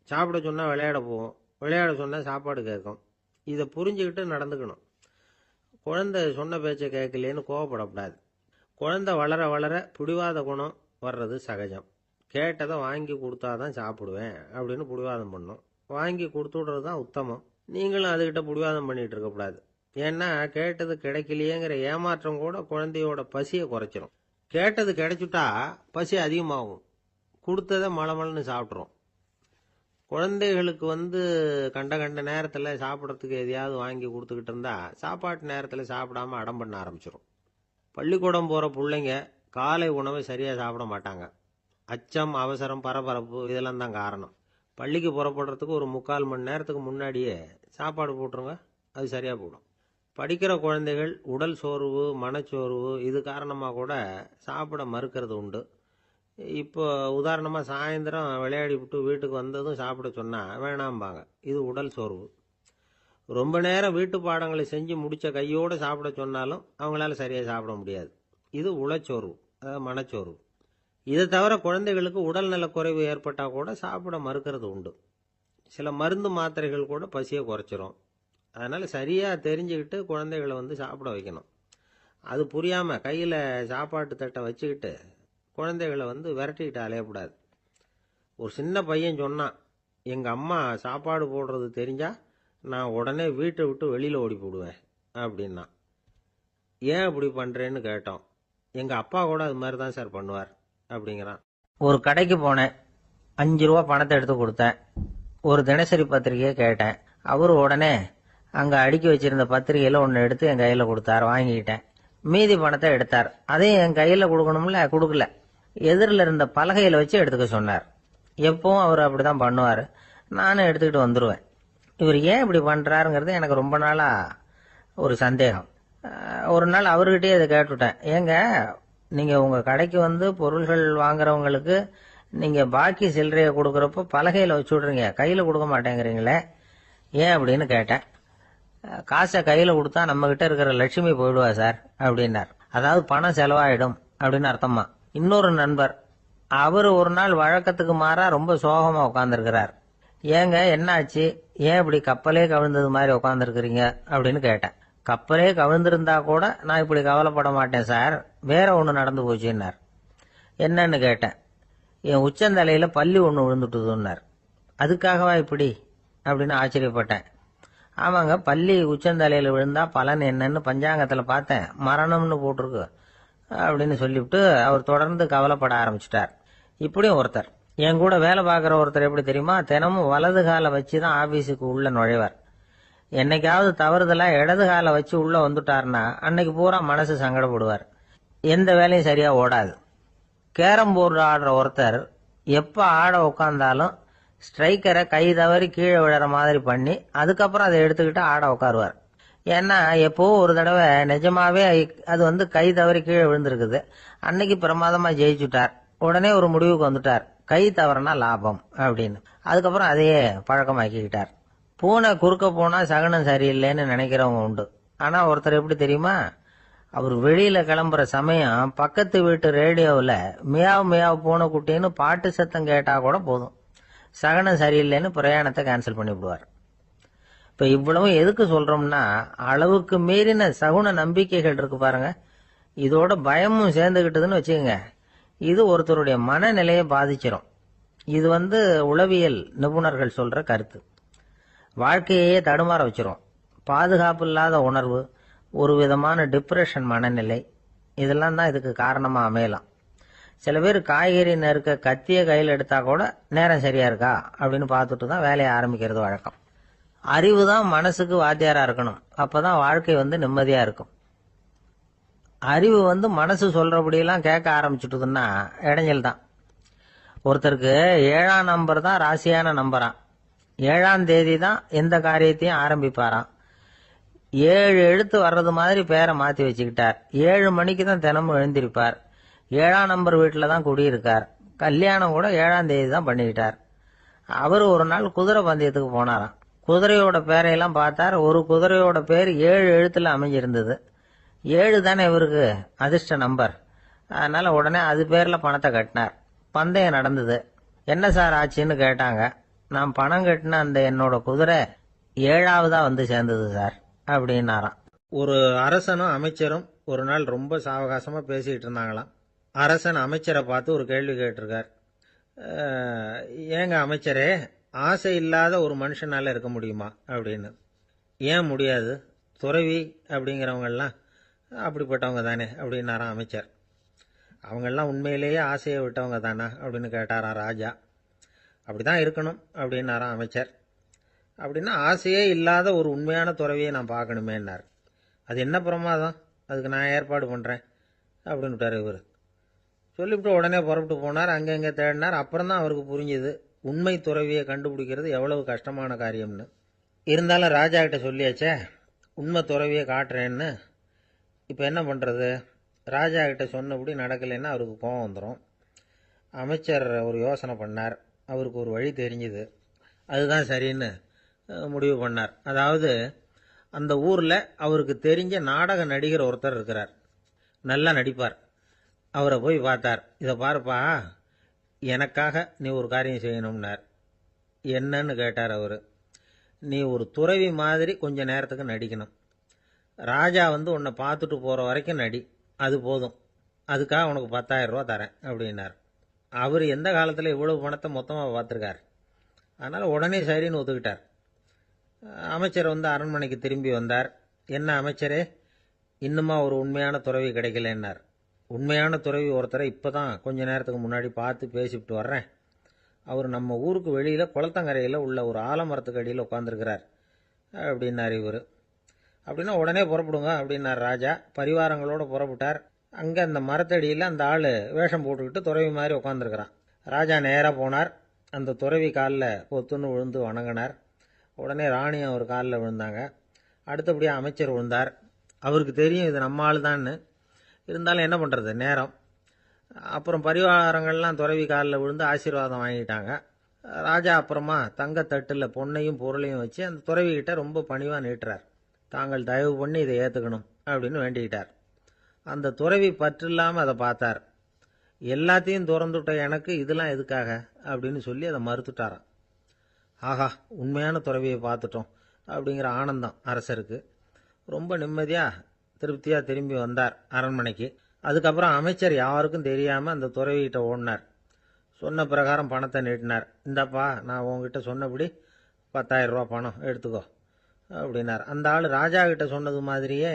சாப்பிட சொன்னால் விளையாட போவோம், விளையாட சொன்னால் சாப்பாடு கேட்கும். இதை புரிஞ்சுக்கிட்டு நடந்துக்கணும். குழந்தை சொன்ன பேச்சை கேட்கலேன்னு கோவப்படக்கூடாது. குழந்தை வளர வளர பிடிவாத குணம் வர்றது சகஜம். கேட்டதை வாங்கி கொடுத்தாதான் சாப்பிடுவேன் அப்படின்னு பிடிவாதம் பண்ணும். வாங்கி கொடுத்து விடுறது தான் உத்தமம். நீங்களும் அதுகிட்ட பிடிவாதம் பண்ணிட்டு இருக்கக்கூடாது. ஏன்னா கேட்டது கிடைக்கலையேங்கிற ஏமாற்றம் கூட குழந்தையோட பசியை குறைச்சிரும். கேட்டது கிடைச்சுட்டா பசி அதிகமாகும். கொடுத்ததை மலமலன்னு சாப்பிட்றோம். குழந்தைகளுக்கு கண்ட கண்ட நேரத்தில் சாப்பிட்றதுக்கு எதையாவது வாங்கி கொடுத்துக்கிட்டு இருந்தா சாப்பாட்டு நேரத்தில் சாப்பிடாம அடம் பண்ண ஆரம்பிச்சிடும். பள்ளிக்கூடம் போகிற பிள்ளைங்க காலை உணவை சரியாக சாப்பிட மாட்டாங்க. அச்சம், அவசரம், பரபரப்பு இதெல்லாம் தான் காரணம். பள்ளிக்கு புறப்படுறதுக்கு ஒரு 3/4 மணி நேரத்துக்கு முன்னாடியே சாப்பாடு போட்டுருங்க, அது சரியாக போடும். படிக்கிற குழந்தைகள் உடல் சோர்வு, மனச்சோர்வு இது காரணமாக கூட சாப்பிட மறுக்கிறது உண்டு. இப்போ உதாரணமாக சாயந்தரம் விளையாடி விட்டு வீட்டுக்கு வந்ததும் சாப்பிட சொன்னால் வேணாம்பாங்க. இது உடல் சோர்வு. ரொம்ப நேரம் வீட்டு பாடங்களை செஞ்சு முடித்த கையோடு சாப்பிட சொன்னாலும் அவங்களால சரியாக சாப்பிட முடியாது. இது உளச்சோர்வு, அதாவது மனச்சோர்வு. இதை தவிர குழந்தைகளுக்கு உடல்நல குறைவு ஏற்பட்டால் கூட சாப்பிட மறுக்கிறது உண்டு. சில மருந்து மாத்திரைகள் கூட பசியை குறைச்சிரும். அதனால் சரியாக தெரிஞ்சுக்கிட்டு குழந்தைகளை சாப்பிட வைக்கணும். அது புரியாமல் கையில் சாப்பாட்டு தட்டை வச்சுக்கிட்டு குழந்தைகளை விரட்டிக்கிட்டு அலையக்கூடாது. ஒரு சின்ன பையன் சொன்னான், எங்கள் அம்மா சாப்பாடு போடுறது தெரிஞ்சா நான் உடனே வீட்டை விட்டு வெளியில் ஓடி போடுவேன் அப்படின்னா. ஏன் இப்படி பண்ணுறேன்னு கேட்டோம். எங்கள் அப்பா கூட அது மாதிரி தான் சார் பண்ணுவார் அப்படிங்கிறான். ஒரு கடைக்கு போனேன், 5 ரூபா பணத்தை எடுத்து கொடுத்தேன். ஒரு தினசரி பத்திரிகையை கேட்டேன். அவரு உடனே அங்கே அடுக்கி வச்சிருந்த பத்திரிகையில் ஒன்று எடுத்து என் கையில் கொடுத்தார், வாங்கிக்கிட்டேன். மீதி பணத்தை எடுத்தார், அதையும் என் கையில் கொடுக்கணும்ல, கொடுக்கல. எதிரில் இருந்த பலகையில் வச்சு எடுத்துக்க சொன்னார். எப்பவும் அவர் அப்படிதான் பண்ணுவார். நானும் எடுத்துக்கிட்டு வந்துடுவேன். இவர் ஏன் இப்படி பண்ணுறாருங்கிறது எனக்கு ரொம்ப நாளாக ஒரு சந்தேகம். ஒரு நாள் அவர்கிட்டயே அதை கேட்டுவிட்டேன். ஏங்க, நீங்கள் உங்கள் கடைக்கு வந்து பொருள்கள் வாங்குறவங்களுக்கு நீங்கள் பாக்கி சில்லறையை கொடுக்குறப்போ பலகையில் வச்சு விட்றீங்க, கையில் கொடுக்க மாட்டேங்கிறீங்களே, ஏன் அப்படின்னு கேட்டேன். காசை கையில் கொடுத்தா நம்மகிட்ட இருக்கிற லட்சுமி போயிடுவா சார் அப்படின்னார். அதாவது பணம் செலவாயிடும் அப்படின்னு அர்த்தமா. இன்னொரு நண்பர், அவர் ஒரு நாள் வழக்கத்துக்கு மாறா ரொம்ப சோகமா உட்காந்துருக்கிறார். ஏங்க என்னாச்சு, ஏன் இப்படி கப்பலே கவிழ்ந்தது மாதிரி உட்காந்துருக்கிறீங்க அப்படின்னு கேட்டேன். கப்பலே கவிழ்ந்திருந்தா கூட நான் இப்படி கவலைப்பட மாட்டேன் சார், வேற ஒன்று நடந்து போச்சுன்னார். என்னன்னு கேட்டேன். என் உச்சந்தலையில பள்ளி ஒன்று விழுந்துட்டுதுன்னார். அதுக்காகவா இப்படி அப்படின்னு ஆச்சரியப்பட்டேன். ஆமாங்க, பள்ளி உச்சந்தலையில் விழுந்தா பலன் என்னன்னு பஞ்சாங்கத்தில் பார்த்தேன், மரணம்னு போட்டிருக்கு அப்படின்னு சொல்லிவிட்டு அவர் தொடர்ந்து கவலைப்பட ஆரம்பிச்சிட்டார். இப்படியும் ஒருத்தர், என் கூட வேலை பார்க்குற ஒருத்தர் எப்படி தெரியுமா, தினமும் வலது காலை வச்சு தான் ஆபீஸுக்கு உள்ள நுழைவார். என்னைக்காவது தவறுதலா இடது காலை வச்சு உள்ள வந்துட்டாருன்னா அன்னைக்கு பூரா மனசு சங்கடப்படுவார், எந்த வேலையும் சரியா ஓடாது. கேரம் போர்டு ஆடுற ஒருத்தர் எப்ப ஆட உட்காந்தாலும் ஸ்ட்ரைக்கரை கை தவறி கீழே விழற மாதிரி பண்ணி அதுக்கப்புறம் அதை எடுத்துக்கிட்டு ஆட உட்காருவார். ஏன்னா எப்போ ஒரு தடவை நிஜமாவே அது வந்து கை தவறி கீழே விழுந்திருக்குது, அன்னைக்கு பிரமாதமா ஜெயிச்சுட்டார். உடனே ஒரு முடிவுக்கு வந்துட்டார், கை தவறுனா லாபம் அப்படின்னு. அதுக்கப்புறம் அதையே பழக்கமாக்கிக்கிட்டார். பூனை குறுக்க போனா சகனம் சரியில்லைன்னு நினைக்கிறவங்க உண்டு. ஆனா ஒருத்தர் எப்படி தெரியுமா, அவர் வெளியில கிளம்புற சமயம் பக்கத்து வீட்டு ரேடியோவில் மியாவ் மியாவ் பூனை குட்டின்னு பாட்டு சத்தம் கேட்டா கூட போதும், சகனம் சரியில்லைன்னு பிரயாணத்தை கேன்சல் பண்ணிவிடுவார். இப்ப இவ்வளவு எதுக்கு சொல்றோம்னா, அளவுக்கு மீறின சகுன நம்பிக்கைகள் இருக்கு பாருங்க, இதோட பயமும் சேர்ந்துகிட்டதுன்னு வச்சுக்கோங்க, இது ஒருத்தருடைய மனநிலையை பாதிச்சிடும். இது வந்து உளவியல் நிபுணர்கள் சொல்ற கருத்து. வாழ்க்கையே தடுமாற வச்சிரும். பாதுகாப்பு இல்லாத உணர்வு, ஒரு விதமான டிப்ரெஷன் மனநிலை, இதெல்லாம் தான் இதுக்கு காரணமா அமையலாம். சில பேர் காய்கறி நறுக்க கத்திய கையில் எடுத்தா கூட நேரம் சரியா இருக்கா அப்படின்னு பார்த்துட்டு தான் வேலையை ஆரம்பிக்கிறது வழக்கம். அறிவு தான் மனசுக்கு வாத்தியாரா இருக்கணும், அப்பதான் வாழ்க்கை வந்து நிம்மதியா இருக்கும். அறிவு வந்து மனசு சொல்றபடியெல்லாம் கேட்க ஆரம்பிச்சுட்டுதுன்னா இடைஞ்சல் தான். ஒருத்தருக்கு 7ஆம் நம்பர் தான் ராசியான நம்பராம். 7ஆம் தேதி தான் எந்த காரியத்தையும் ஆரம்பிப்பாராம். 7 எழுத்து வர்றது மாதிரி பேரை மாத்தி வச்சுக்கிட்டார். 7 மணிக்கு தான் தினமும் எழுந்திருப்பார். 7ஆம் நம்பர் வீட்டில் தான் குடியிருக்கார். கல்யாணம் கூட 7ஆம் தேதி தான் பண்ணிக்கிட்டார். அவர் ஒரு நாள் குதிரை பந்தயத்துக்கு போனாராம். குதிரையோட பேரையெல்லாம் பார்த்தார். ஒரு குதிரையோட பேர் 7 எழுத்துல அமைஞ்சிருந்தது. 7 தானே இவருக்கு அதிர்ஷ்ட நம்பர். அதனால உடனே அது பேர்ல பணத்தை கட்டினார். பந்தயம் நடந்தது. என்ன சார் ஆச்சுன்னு கேட்டாங்க. நான் பணம் கட்டின அந்த என்னோட குதிரை 7ஆவதா வந்து சேர்ந்தது சார் அப்படின்னாராம். ஒரு அரசனும் அமைச்சரும் ஒரு நாள் ரொம்ப சாவகாசமா பேசிக்கிட்டு இருந்தாங்களாம். அரசன் அமைச்சரை பார்த்து ஒரு கேள்வி கேட்டிருக்கார். ஏங்க அமைச்சரே, ஆசை இல்லாத ஒரு மனுஷனால இருக்க முடியுமா அப்படின்னு. ஏன் முடியாது, துறவி அப்படிங்கிறவங்கெல்லாம் அப்படிப்பட்டவங்க தானே அப்படின்னாராம் அமைச்சர். அவங்கெல்லாம் உண்மையிலேயே ஆசையை விட்டவங்க தானா அப்படின்னு கேட்டாராம் ராஜா. அப்படிதான் இருக்கணும் அப்படின்னாராம் அமைச்சர். அப்படின்னா ஆசையே இல்லாத ஒரு உண்மையான துறவியை நான் பார்க்கணுமேன்னார். அது என்ன பிரமாதம், அதுக்கு நான் ஏற்பாடு பண்ணுறேன் அப்படின்னு விட்டார் இவர். சொல்லிவிட்டு உடனே புறப்பட்டு போனார். அங்கங்கே தேடினார். அப்புறம் தான் அவருக்கு புரிஞ்சுது உண்மை துறவியை கண்டுபிடிக்கிறது எவ்வளவு கஷ்டமான காரியம்னு. இருந்தாலும் ராஜா கிட்ட சொல்லியாச்சே உண்மை துறவியை காட்டுறேன்னு. இப்போ என்ன பண்ணுறது, ராஜா கிட்ட சொன்னபடி நடக்கலைன்னா அவருக்கு கோபம் வந்துடும். அமைச்சர் ஒரு யோசனை பண்ணார். அவருக்கு ஒரு வழி தெரிஞ்சுது. அதுதான் சரின்னு முடிவு பண்ணார். அதாவது அந்த ஊரில் அவருக்கு தெரிஞ்ச நாடக நடிகர் ஒருத்தர் இருக்கிறார், நல்லா நடிப்பார். அவரை போய் பார்த்தார். இதை பாருப்பா, எனக்காக நீ ஒரு காரியம் செய்யணும்னார். என்னன்னு கேட்டார் அவர். நீ ஒரு துறவி மாதிரி கொஞ்ச நேரத்துக்கு நடிக்கணும். ராஜா வந்து உன்னை பார்த்துட்டு போகிற வரைக்கும் நடி, அது போதும். அதுக்காக உனக்கு 10,000 ரூபா தரேன் அப்படின்னார். அவர் எந்த காலத்தில் இவ்வளவு பணத்தை மொத்தமாக பார்த்துருக்கார். அதனால் உடனே சரின்னு ஒத்துக்கிட்டார். அமைச்சர் வந்து அரண்மனைக்கு திரும்பி வந்தார். என்ன அமைச்சரே, இன்னுமா ஒரு உண்மையான துறவி கிடைக்கலன்னார். உண்மையான துறவி ஒருத்தரை இப்போ தான் கொஞ்ச நேரத்துக்கு முன்னாடி பார்த்து பேசிவிட்டு வர்றேன். அவர் நம்ம ஊருக்கு வெளியில் குளத்தங்கரையில் உள்ள ஒரு ஆலமரத்துக்கு அடியில் உட்காந்துருக்கிறார் அப்படின்னார் இவர். அப்படின்னா உடனே புறப்படுங்க அப்படின்னார் ராஜா. பரிவாரங்களோடு புறப்பட்டார். அங்கே அந்த மரத்தடியில் அந்த ஆள் வேஷம் போட்டுக்கிட்டு துறவி மாதிரி உட்காந்துருக்கிறான். ராஜா நேராக போனார். அந்த துறவி காலில் பொத்துன்னு விழுந்து வணங்கினார். உடனே ராணி அவர் காலில் விழுந்தாங்க. அடுத்தபடியாக அமைச்சர் விழுந்தார். அவருக்கு தெரியும் இது நம்ம ஆள் தான்னு. இருந்தாலும் என்ன பண்ணுறது, நேரம். அப்புறம் பரிவாரங்கள்லாம் துறவி காலில் விழுந்து ஆசீர்வாதம் வாங்கிட்டாங்க. ராஜா அப்புறமா தங்கத்தட்டில் பொன்னையும் பொருளையும் வச்சு அந்த துறவிகிட்ட ரொம்ப பணிவாக நீட்டுறார். தாங்கள் தயவு பண்ணி இதை ஏற்றுக்கணும் அப்படின்னு வேண்டிக்கிட்டார். அந்த துறவி பற்று இல்லாமல் அதை பார்த்தார். எல்லாத்தையும் திறந்துவிட்ட எனக்கு இதெல்லாம் எதுக்காக அப்படின்னு சொல்லி அதை மறுத்துட்டாராம். ஆஹா, உண்மையான துறவியை பார்த்துட்டோம் அப்படிங்கிற ஆனந்தம் அரசருக்கு. ரொம்ப நிம்மதியாக திருப்தியாக திரும்பி வந்தார் அரண்மனைக்கு. அதுக்கப்புறம் அமைச்சர் யாருக்கும் தெரியாமல் அந்த துறவிகிட்ட ஓடினார். சொன்ன பிரகாரம் பணத்தை நீட்டினார். இந்தப்பா, நான் உங்ககிட்ட சொன்னபடி 10,000 ரூபா பணம் எடுத்துக்கோ அப்படின்னார். அந்த ஆள் ராஜா கிட்ட சொன்னது மாதிரியே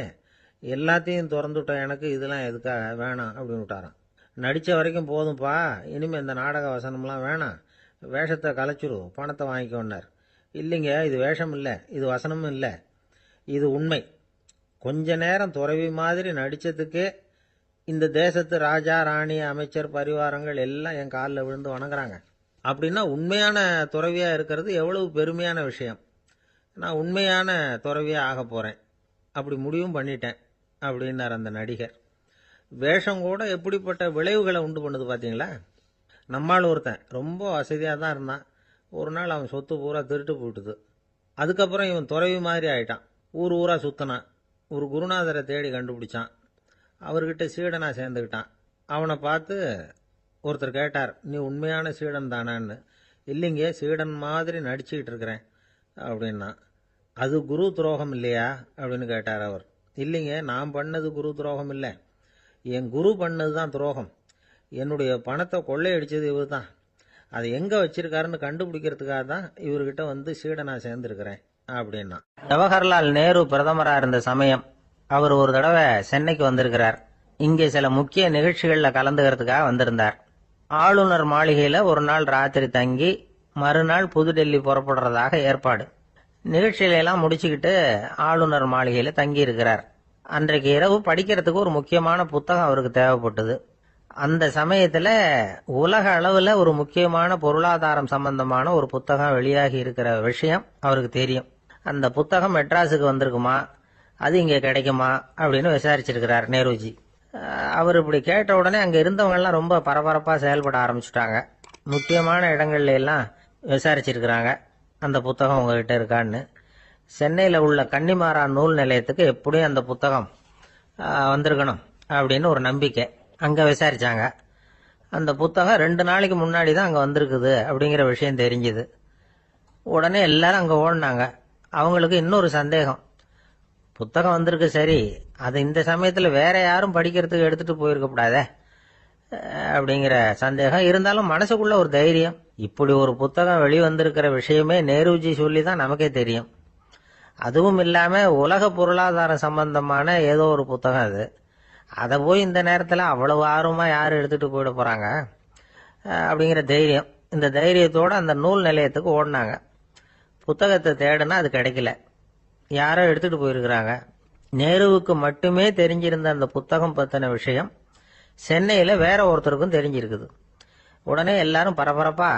எல்லாத்தையும் திறந்துவிட்ட எனக்கு இதெல்லாம் எதுக்காக வேணாம் அப்படின்னு விட்டாராம். நடித்த வரைக்கும் போதும்ப்பா, இனிமேல் இந்த நாடக வசனம்லாம் வேணாம், வேஷத்தை கலைச்சிரு, பணத்தை வாங்கிக்கோன்னார். இல்லைங்க, இது வேஷம் இல்லை, இது வசனமும் இல்லை, இது உண்மை. கொஞ்ச நேரம் துறவி மாதிரி நடித்ததுக்கே இந்த தேசத்து ராஜா, ராணி, அமைச்சர், பரிவாரங்கள் எல்லாம் என் காலில் விழுந்து வணங்குறாங்க. அப்படின்னா உண்மையான துறவியாக இருக்கிறது எவ்வளவு பெருமையான விஷயம். நான் உண்மையான துறவியாக ஆக போகிறேன், அப்படி முடிவும் பண்ணிட்டேன் அப்படின்னார் அந்த நடிகர். வேஷம் கூட எப்படிப்பட்ட விளைவுகளை உண்டு பண்ணுது பார்த்தீங்களா. நம்மால் ஒருத்தன் ரொம்ப வசதியாக தான் இருந்தான். ஒரு நாள் அவன் சொத்து பூரா திருட்டு போயிட்டுது. அதுக்கப்புறம் இவன் துறவி மாதிரி ஆயிட்டான். ஊர் ஊராக சுற்றினான். ஒரு குருநாதரை தேடி கண்டுபிடிச்சான். அவர்கிட்ட சீடனாக சேர்ந்துக்கிட்டான். அவனை பார்த்து ஒருத்தர் கேட்டார், நீ உண்மையான சீடன் தானான்னு. இல்லைங்க, சீடன் மாதிரி நடிச்சுக்கிட்டு இருக்கிறேன் அப்படின்னா. அது குரு துரோகம் இல்லையா அப்படின்னு கேட்டார் அவர். இல்லைங்க, நான் பண்ணது குரு துரோகம் இல்லை, என் குரு பண்ணது தான் துரோகம். என்னுடைய பணத்தை கொள்ளையடிச்சது இவர் தான். அதை எங்கே வச்சிருக்காருன்னு கண்டுபிடிக்கிறதுக்காக தான் இவர்கிட்ட வந்து சீடனாக சேர்ந்துருக்கிறேன் அப்படின்னா. ஜவஹர்லால் நேரு பிரதமராக இருந்த சமயம் அவர் ஒரு தடவை சென்னைக்கு வந்திருக்கிறார். இங்கே சில முக்கிய நிகழ்ச்சிகளில் கலந்துக்கிறதுக்காக வந்திருந்தார். ஆளுநர் மாளிகையில் ஒரு நாள் ராத்திரி தங்கி மறுநாள் புதுடெல்லி புறப்படுறதாக ஏற்பாடு. நிகழ்ச்சியிலெல்லாம் முடிச்சுக்கிட்டு ஆளுநர் மாளிகையில் தங்கி இருக்கிறார். அன்றைக்கு இரவு படிக்கிறதுக்கு ஒரு முக்கியமான புத்தகம் அவருக்கு தேவைப்பட்டது. அந்த சமயத்தில் உலக அளவில் ஒரு முக்கியமான பொருளாதாரம் சம்பந்தமான ஒரு புத்தகம் வெளியாகி இருக்கிற விஷயம் அவருக்கு தெரியும். அந்த புத்தகம் மெட்ராஸுக்கு வந்திருக்குமா, அது இங்கே கிடைக்குமா அப்படின்னு விசாரிச்சிருக்கிறார் நேருஜி. அவர் இப்படி கேட்ட உடனே அங்கே இருந்தவங்கெல்லாம் ரொம்ப பரபரப்பாக செயல்பட ஆரம்பிச்சுட்டாங்க. முக்கியமான இடங்கள்ல எல்லாம் விசாரிச்சிருக்கிறாங்க, அந்த புத்தகம் உங்ககிட்ட இருக்கான்னு. சென்னையில் உள்ள கன்னிமாரா நூல் நிலையத்துக்கு எப்படியும் அந்த புத்தகம் வந்திருக்கணும் அப்படின்னு ஒரு நம்பிக்கை. அங்கே விசாரிச்சாங்க. அந்த புத்தகம் 2 நாளைக்கு முன்னாடி தான் அங்கே வந்திருக்குது அப்படிங்கிற விஷயம் தெரிஞ்சுது. உடனே எல்லாரும் அங்கே ஓடினாங்க. அவங்களுக்கு இன்னொரு சந்தேகம், புத்தகம் வந்திருக்கு சரி, அது இந்த சமயத்தில் வேற யாரும் படிக்கிறதுக்கு எடுத்துட்டு போயிருக்கக்கூடாதே அப்படிங்கிற சந்தேகம். இருந்தாலும் மனசுக்குள்ள ஒரு தைரியம், இப்படி ஒரு புத்தகம் வெளிவந்திருக்கிற விஷயமே நேருஜி சொல்லி தான் நமக்கே தெரியும். அதுவும் இல்லாமல் உலக பொருளாதாரம் சம்பந்தமான ஏதோ ஒரு புத்தகம் அது. அதை போய் இந்த நேரத்தில் அவ்வளவு ஆர்வமாக யார் எடுத்துகிட்டு போயிட போகிறாங்க அப்படிங்கிற தைரியம். இந்த தைரியத்தோடு அந்த நூல் நிலையத்துக்கு ஓடினாங்க. புத்தகத்தை தேடுனா அது கிடைக்கல, யாரோ எடுத்துகிட்டு போயிருக்கிறாங்க. நேருவுக்கு மட்டுமே தெரிஞ்சிருந்த அந்த புத்தகம் பற்றின விஷயம் சென்னையில் வேற ஒருத்தருக்கும் தெரிஞ்சிருக்குது. உடனே எல்லாரும் பரபரப்பா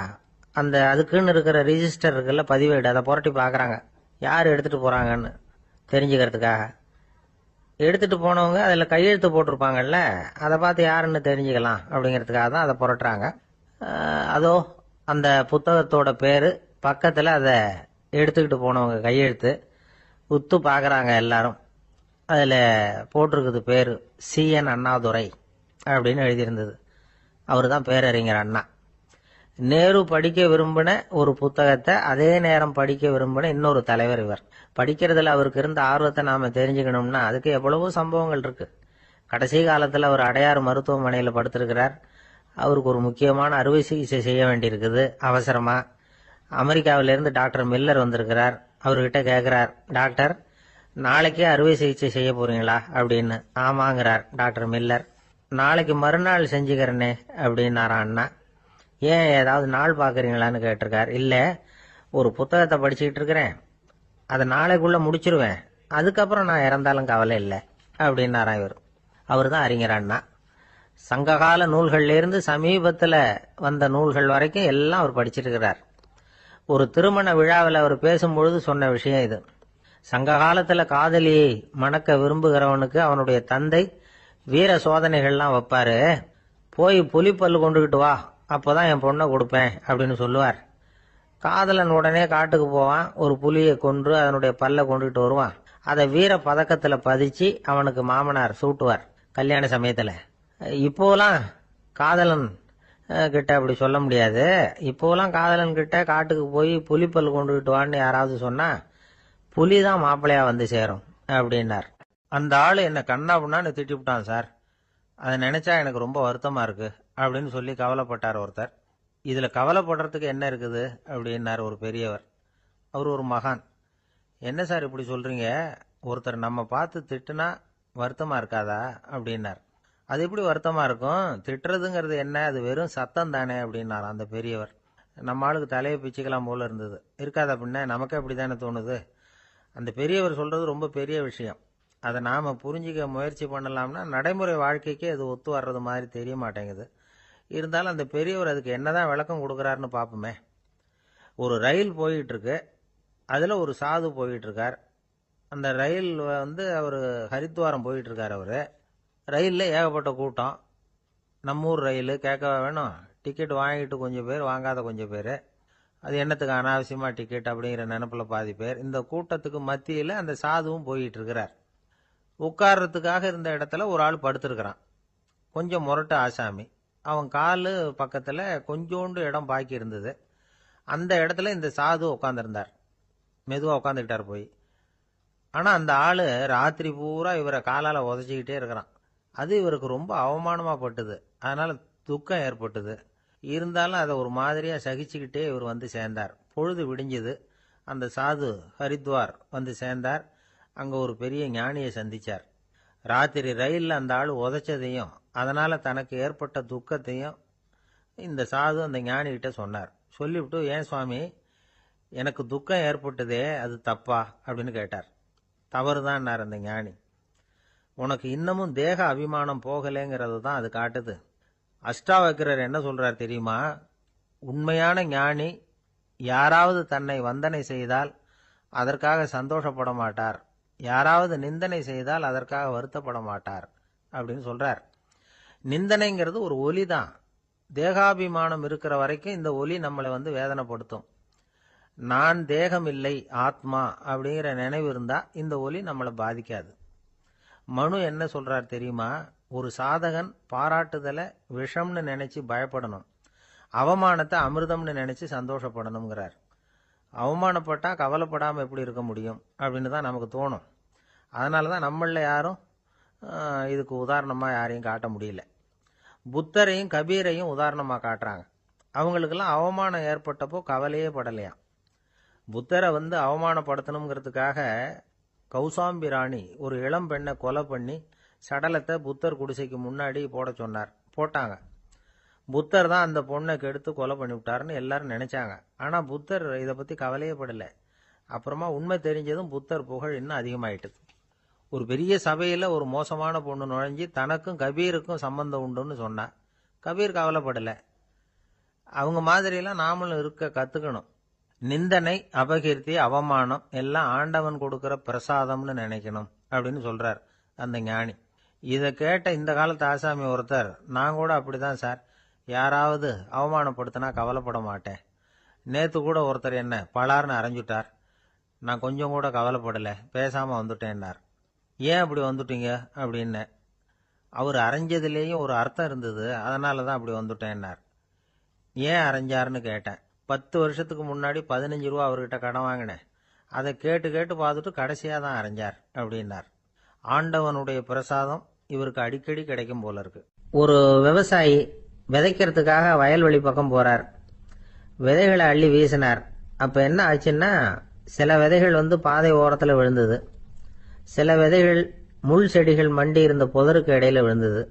அந்த அதுக்குன்னு இருக்கிற ரிஜிஸ்டர் இருக்குல்ல, பதிவேடு, அதை புரட்டி பார்க்குறாங்க யார் எடுத்துகிட்டு போகிறாங்கன்னு தெரிஞ்சுக்கிறதுக்காக. எடுத்துகிட்டு போனவங்க அதில் கையெழுத்து போட்டிருப்பாங்கல்ல, அதை பார்த்து யாருன்னு தெரிஞ்சுக்கலாம் அப்படிங்கிறதுக்காக தான் அதை புரட்டுறாங்க. அதோ அந்த புத்தகத்தோட பேர் பக்கத்தில் அதை எடுத்துக்கிட்டு போனவங்க கையெழுத்து உத்து பார்க்குறாங்க எல்லாரும். அதில் போட்டிருக்குது பேர் CN அண்ணாதுரை அப்படின்னு எழுதியிருந்தது. அவர் தான் பேரறிஞர் அண்ணா. நேரு படிக்க விரும்பின ஒரு புத்தகத்தை அதே நேரம் படிக்க விரும்பின இன்னொரு தலைவர் இவர். படிக்கிறதுல அவருக்கு இருந்த ஆர்வத்தை நாம் தெரிஞ்சுக்கணும்னா அதுக்கு எவ்வளவோ சம்பவங்கள் இருக்கு. கடைசி காலத்தில் அவர் அடையாறு மருத்துவமனையில் படுத்திருக்கிறார். அவருக்கு ஒரு முக்கியமான அறுவை சிகிச்சை செய்ய வேண்டியிருக்குது அவசரமா. அமெரிக்காவிலிருந்து டாக்டர் மில்லர் வந்திருக்கிறார். அவர்கிட்ட கேட்குறார், டாக்டர் நாளைக்கே அறுவை சிகிச்சை செய்ய போறீங்களா அப்படின்னு. ஆமாங்கிறார் டாக்டர் மில்லர். நாளைக்கு மறுநாள் செஞ்சுக்கிறேனே அப்படின்னாரா அண்ணா. ஏன் ஏதாவது நாள் பார்க்குறீங்களான்னு கேட்டிருக்கார். இல்லை, ஒரு புத்தகத்தை படிச்சுக்கிட்டு இருக்கிறேன், அதை நாளைக்குள்ளே முடிச்சிருவேன், அதுக்கப்புறம் நான் இறந்தாலும் கவலை இல்லை அப்படின்னாரா இவர். அவர் தான் அறிஞர் அண்ணா. சங்ககால நூல்கள்லேருந்து சமீபத்தில் வந்த நூல்கள் வரைக்கும் எல்லாம் அவர் படிச்சிருக்கிறார். ஒரு திருமண விழாவில் அவர் பேசும்பொழுது சொன்ன விஷயம் இது. சங்க காலத்தில் காதலியை மணக்க விரும்புகிறவனுக்கு அவனுடைய தந்தை வீர சோதனைகள்லாம் வைப்பாரு. போய் புலிப்பல்லு கொண்டுகிட்டு வா, அப்போதான் என் பொண்ணை கொடுப்பேன் அப்படின்னு சொல்லுவார். காதலன் உடனே காட்டுக்கு போவான், ஒரு புலியை கொன்று அதனுடைய பல்லை கொண்டுகிட்டு வருவான். அதை வீர பதக்கத்தில் பதிச்சு அவனுக்கு மாமனார் சூட்டுவார் கல்யாண சமயத்தில். இப்போலாம் காதலன் கிட்ட அப்படி சொல்ல முடியாது. இப்போலாம் காதலன் கிட்ட காட்டுக்கு போய் புலிப்பல் கொண்டுகிட்டு வான்னு யாராவது சொன்னா புலிதான் மாப்பிள்ளையா வந்து சேரும் அப்படின்னார். அந்த ஆள் என்ன கண்ணா புண்ணான்னு திட்டிவிட்டான் சார், அதை நினைச்சா எனக்கு ரொம்ப வருத்தமா இருக்கு அப்படின்னு சொல்லி கவலைப்பட்டார் ஒருத்தர். இதுல கவலைப்படுறதுக்கு என்ன இருக்குது அப்படின்னார் ஒரு பெரியவர். அவர் ஒரு மகான். என்ன சார் இப்படி சொல்றீங்க, ஒருத்தர் நம்ம பார்த்து திட்டுனா வருத்தமா இருக்காதா அப்படின்னார். அது எப்படி வருத்தமா இருக்கும், திட்டுறதுங்கிறது என்ன, அது வெறும் சத்தம் தானே அப்படின்னார் அந்த பெரியவர். நம்ம ஆளுக்கு தலையை பிச்சுக்கலாம் போல இருந்தது. இருக்காதா பின்ன, நமக்கே அப்படி தானே தோணுது. அந்த பெரியவர் சொல்றது ரொம்ப பெரிய விஷயம். அதை நாம புரிஞ்சிக்க முயற்சி பண்ணலாம்னா நடைமுறை வாழ்க்கைக்கு அது ஒத்து வர்றது மாதிரி தெரிய மாட்டேங்குது. இருந்தாலும் அந்த பெரியவர் அதுக்கு என்னதான் விளக்கம் கொடுக்குறாருன்னு பார்ப்போமே. ஒரு ரயில் போயிட்டு இருக்கு, அதில் ஒரு சாது போயிட்டு இருக்கார். அந்த ரயில் அவர் ஹரித்வாரம் போயிட்டு இருக்கார். அவர் ரயிலில் ஏகப்பட்ட கூட்டம். நம்ம ஊர் ரயில் கேட்க வேணும், டிக்கெட் வாங்கிட்டு கொஞ்சம் பேர், வாங்காத கொஞ்சம் பேர். அது என்னத்துக்கு அனாவசியமாக டிக்கெட் அப்படிங்கிற நினப்பில் பாதி பேர். இந்த கூட்டத்துக்கு மத்தியில் அந்த சாதுவும் போயிட்டு இருக்கிறார். உட்கார்றதுக்காக இருந்த இடத்துல ஒரு ஆள் படுத்திருக்கிறான், கொஞ்சம் முரட்டு ஆசாமி. அவன் காலு பக்கத்தில் கொஞ்சோண்டு இடம் பாக்கி இருந்தது. அந்த இடத்துல இந்த சாது உட்காந்துருந்தார். மெதுவாக உட்காந்துக்கிட்டார் போய். ஆனால் அந்த ஆள் ராத்திரி பூரா இவரை காலால் உதச்சிக்கிட்டே இருக்கிறான். அது இவருக்கு ரொம்ப அவமானமாக பட்டுது. அதனால் துக்கம் ஏற்பட்டுது. இருந்தாலும் அதை ஒரு மாதிரியாக சகிச்சுக்கிட்டே இவர் வந்து சேர்ந்தார். பொழுது விடிஞ்சது. அந்த சாது ஹரித்வார் வந்து சேர்ந்தார். அங்கே ஒரு பெரிய ஞானியை சந்திச்சார். ராத்திரி ரயிலில் அந்த ஆள் உதைச்சதையும் அதனால் தனக்கு ஏற்பட்ட துக்கத்தையும் இந்த சாது அந்த ஞானிகிட்ட சொன்னார். சொல்லிவிட்டு, ஏன் சுவாமி, எனக்கு துக்கம் ஏற்பட்டதே அது தப்பா அப்படின்னு கேட்டார். தவறுதான்னார் அந்த ஞானி. உனக்கு இன்னமும் தேக அபிமானம் போகலைங்கிறது தான் அது காட்டுது. அஷ்டாவக்கிரர் என்ன சொல்றார் தெரியுமா, உண்மையான ஞானி யாராவது தன்னை வந்தனை செய்தால் அதற்காக சந்தோஷப்பட மாட்டார், யாராவது நிந்தனை செய்தால் அதற்காக வருத்தப்பட மாட்டார் அப்படின்னு சொல்றார். நிந்தனைங்கிறது ஒரு ஒலி தான். தேகாபிமானம் இருக்கிற வரைக்கும் இந்த ஒலி நம்மளை வேதனைப்படுத்தும். நான் தேகம் இல்லை, ஆத்மா அப்படிங்கிற நினைவு இருந்தா இந்த ஒலி நம்மளை பாதிக்காது. மனு என்ன சொல்றார் தெரியுமா, ஒரு சாதகன் பாராட்டுதலை விஷம்னு நினைச்சு பயப்படணும், அவமானத்தை அமிர்தம்னு நினைச்சு சந்தோஷப்படணுங்கிறார். அவமானப்பட்டா கவலைப்படாமல் எப்படி இருக்க முடியும் அப்படின்னு தான் நமக்கு தோணும். அதனால தான் நம்மளில் யாரும் இதுக்கு உதாரணமாக யாரையும் காட்ட முடியல. புத்தரையும் கபீரையும் உதாரணமாக காட்டுறாங்க. அவங்களுக்கெல்லாம் அவமானம் ஏற்பட்டப்போ கவலையே படலையாம். புத்தரை அவமானப்படுத்தணுங்கிறதுக்காக கௌசாம்பி ராணி ஒரு இளம் பெண்ணை கொலை பண்ணி சடலத்தை புத்தர் குடிசைக்கு முன்னாடி போட சொன்னார். போட்டாங்க. புத்தர் தான் அந்த பொண்ணை கெடுத்து கொலை பண்ணிவிட்டாருன்னு எல்லாரும் நினைச்சாங்க. ஆனால் புத்தர் இதை பற்றி கவலையே படலை. அப்புறமா உண்மை தெரிஞ்சதும் புத்தர் புகழ் இன்னும் அதிகமாயிட்டுது. ஒரு பெரிய சபையில் ஒரு மோசமான பொண்ணு நுழைஞ்சி தனக்கும் கபீருக்கும் சம்பந்தம் உண்டுன்னு சொன்னா. கபீர் கவலைப்படலை. அவங்க மாதிரியெல்லாம் நாமளும் இருக்க கற்றுக்கணும். நிந்தனை, அபகீர்த்தி, அவமானம் எல்லாம் ஆண்டவன் கொடுக்குற பிரசாதம்னு நினைக்கணும் அப்படின்னு சொல்றார் அந்த ஞானி. இதை கேட்ட இந்த காலத்து ஆசாமி ஒருத்தர், நான் கூட அப்படிதான் சார், யாராவது அவமானப்படுத்தினா கவலைப்பட மாட்டேன். நேற்று கூட ஒருத்தர் என்ன பலார்னு அரைஞ்சுட்டார், நான் கொஞ்சம் கூட கவலைப்படலை, பேசாமல் வந்துட்டேன்னார். ஏன் அப்படி வந்துட்டீங்க அப்படின்னு. அவர் அரைஞ்சதுலேயும் ஒரு அர்த்தம் இருந்தது, அதனால தான் அப்படி வந்துட்டேன்னார். ஏன் அரைஞ்சாருன்னு கேட்டேன். 10 வருஷத்துக்கு முன்னாடி 15 ரூபா அவர்கிட்ட கடன் வாங்கினேன், அதை கேட்டு கேட்டு பார்த்துட்டு கடைசியாக தான் அரைஞ்சார் அப்படின்னார். ஆண்டவனுடைய பிரசாதம் இவருக்கு அடிக்கடி கிடைக்கும் போல இருக்கு. ஒரு விவசாயி விதைக்கிறதுக்காக வயல்வெளி பக்கம் போறார். விதைகளை அள்ளி வீசினார். அப்ப என்ன ஆச்சுன்னா, சில விதைகள் பாதை ஓரத்தில் விழுந்தது, சில விதைகள் முள் செடிகள் மண்டி இருந்த புதருக்கு இடையில விழுந்தது,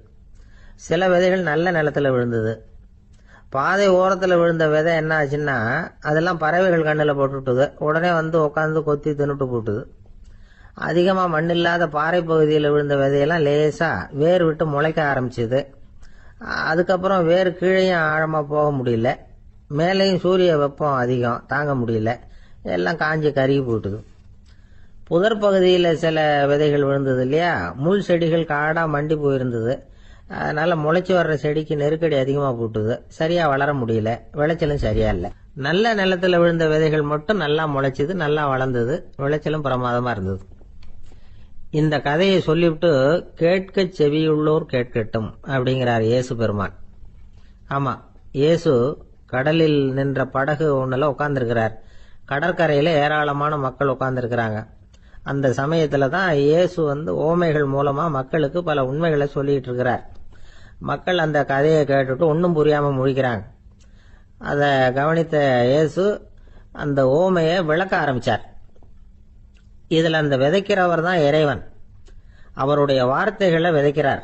சில விதைகள் நல்ல நிலத்துல விழுந்தது. பாதை ஓரத்தில் விழுந்த விதை என்ன ஆச்சுன்னா, அதெல்லாம் பறவைகள் கண்ணில் போட்டுட்டுது. உடனே உட்காந்து கொத்தி தின்னுட்டு போட்டுது. அதிகமாக மண் இல்லாத பாறை பகுதியில் விழுந்த விதையெல்லாம் லேசாக வேர் விட்டு முளைக்க ஆரம்பிச்சுது. அதுக்கப்புறம் வேறு கீழேயும் ஆழமாக போக முடியல, மேலேயும் சூரிய வெப்பம் அதிகம் தாங்க முடியல, எல்லாம் காஞ்சி கருகி போட்டுது. புதர் பகுதியில் சில விதைகள் விழுந்தது இல்லையா, முள் செடிகள் காடாக மண்டி போயிருந்தது. அதனால முளைச்சி வர்ற செடிக்கு நெருக்கடி அதிகமாக போட்டுது, சரியா வளர முடியல, விளைச்சலும் சரியா இல்லை. நல்ல நிலத்துல விழுந்த விதைகள் மட்டும் நல்லா முளைச்சிது, நல்லா வளர்ந்தது, விளைச்சலும் பிரமாதமா இருந்தது. இந்த கதையை சொல்லிவிட்டு கேட்க செவியுள்ளோர் கேட்கட்டும் அப்படிங்கிறார் இயேசு பெருமான். ஆமா, இயேசு கடலில் நின்ற படகு ஒண்ணுல உட்கார்ந்துருக்கிறார். கடற்கரையில ஏராளமான மக்கள் உட்கார்ந்துருக்கிறாங்க. அந்த சமயத்துல தான் இயேசு ஓமைகள் மூலமா மக்களுக்கு பல உண்மைகளை சொல்லிட்டு இருக்கிறார். மக்கள் அந்த கதையை கேட்டுட்டு ஒன்னும் புரியாம முழிக்கிறாங்க. அதை கவனித்த இயேசு அந்த ஓமையை விளக்க ஆரம்பிச்சார். இதுல அந்த விதைக்கிறவர் தான் இறைவன். அவருடைய வார்த்தைகளை விதைக்கிறார்.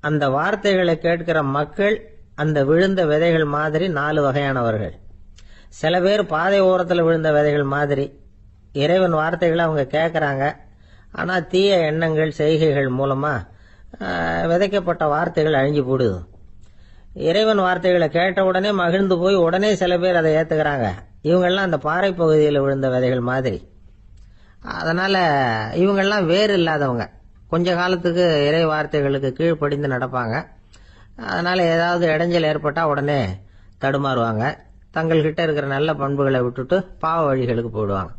அந்த வார்த்தைகளை கேட்கிற மக்கள் அந்த விழுந்த விதைகள் மாதிரி 4 வகையானவர்கள். சில பேர் பாதை ஓரத்தில் விழுந்த விதைகள் மாதிரி. இறைவன் வார்த்தைகளை அவங்க கேட்கறாங்க, ஆனா தீய எண்ணங்கள் செய்கைகள் மூலமா விதைக்கப்பட்ட வார்த்தைகள் அழிஞ்சு போடுது. இறைவன் வார்த்தைகளை கேட்ட உடனே மகிழ்ந்து போய் உடனே சில பேர் அதை ஏத்துக்கிறாங்க. இவங்கெல்லாம் அந்த பாறை பகுதியில் விழுந்த விதைகள் மாதிரி. அதனால இவங்கெல்லாம் வேறு இல்லாதவங்க, கொஞ்ச காலத்துக்கு இறை வார்த்தைகளுக்கு கீழ்ப்படிந்து நடப்பாங்க. அதனால ஏதாவது இடைஞ்சல் ஏற்பட்டா உடனே தடுமாறுவாங்க, தங்கள்கிட்ட இருக்கிற நல்ல பண்புகளை விட்டுட்டு பாவ வழிகளுக்கு போயிடுவாங்க.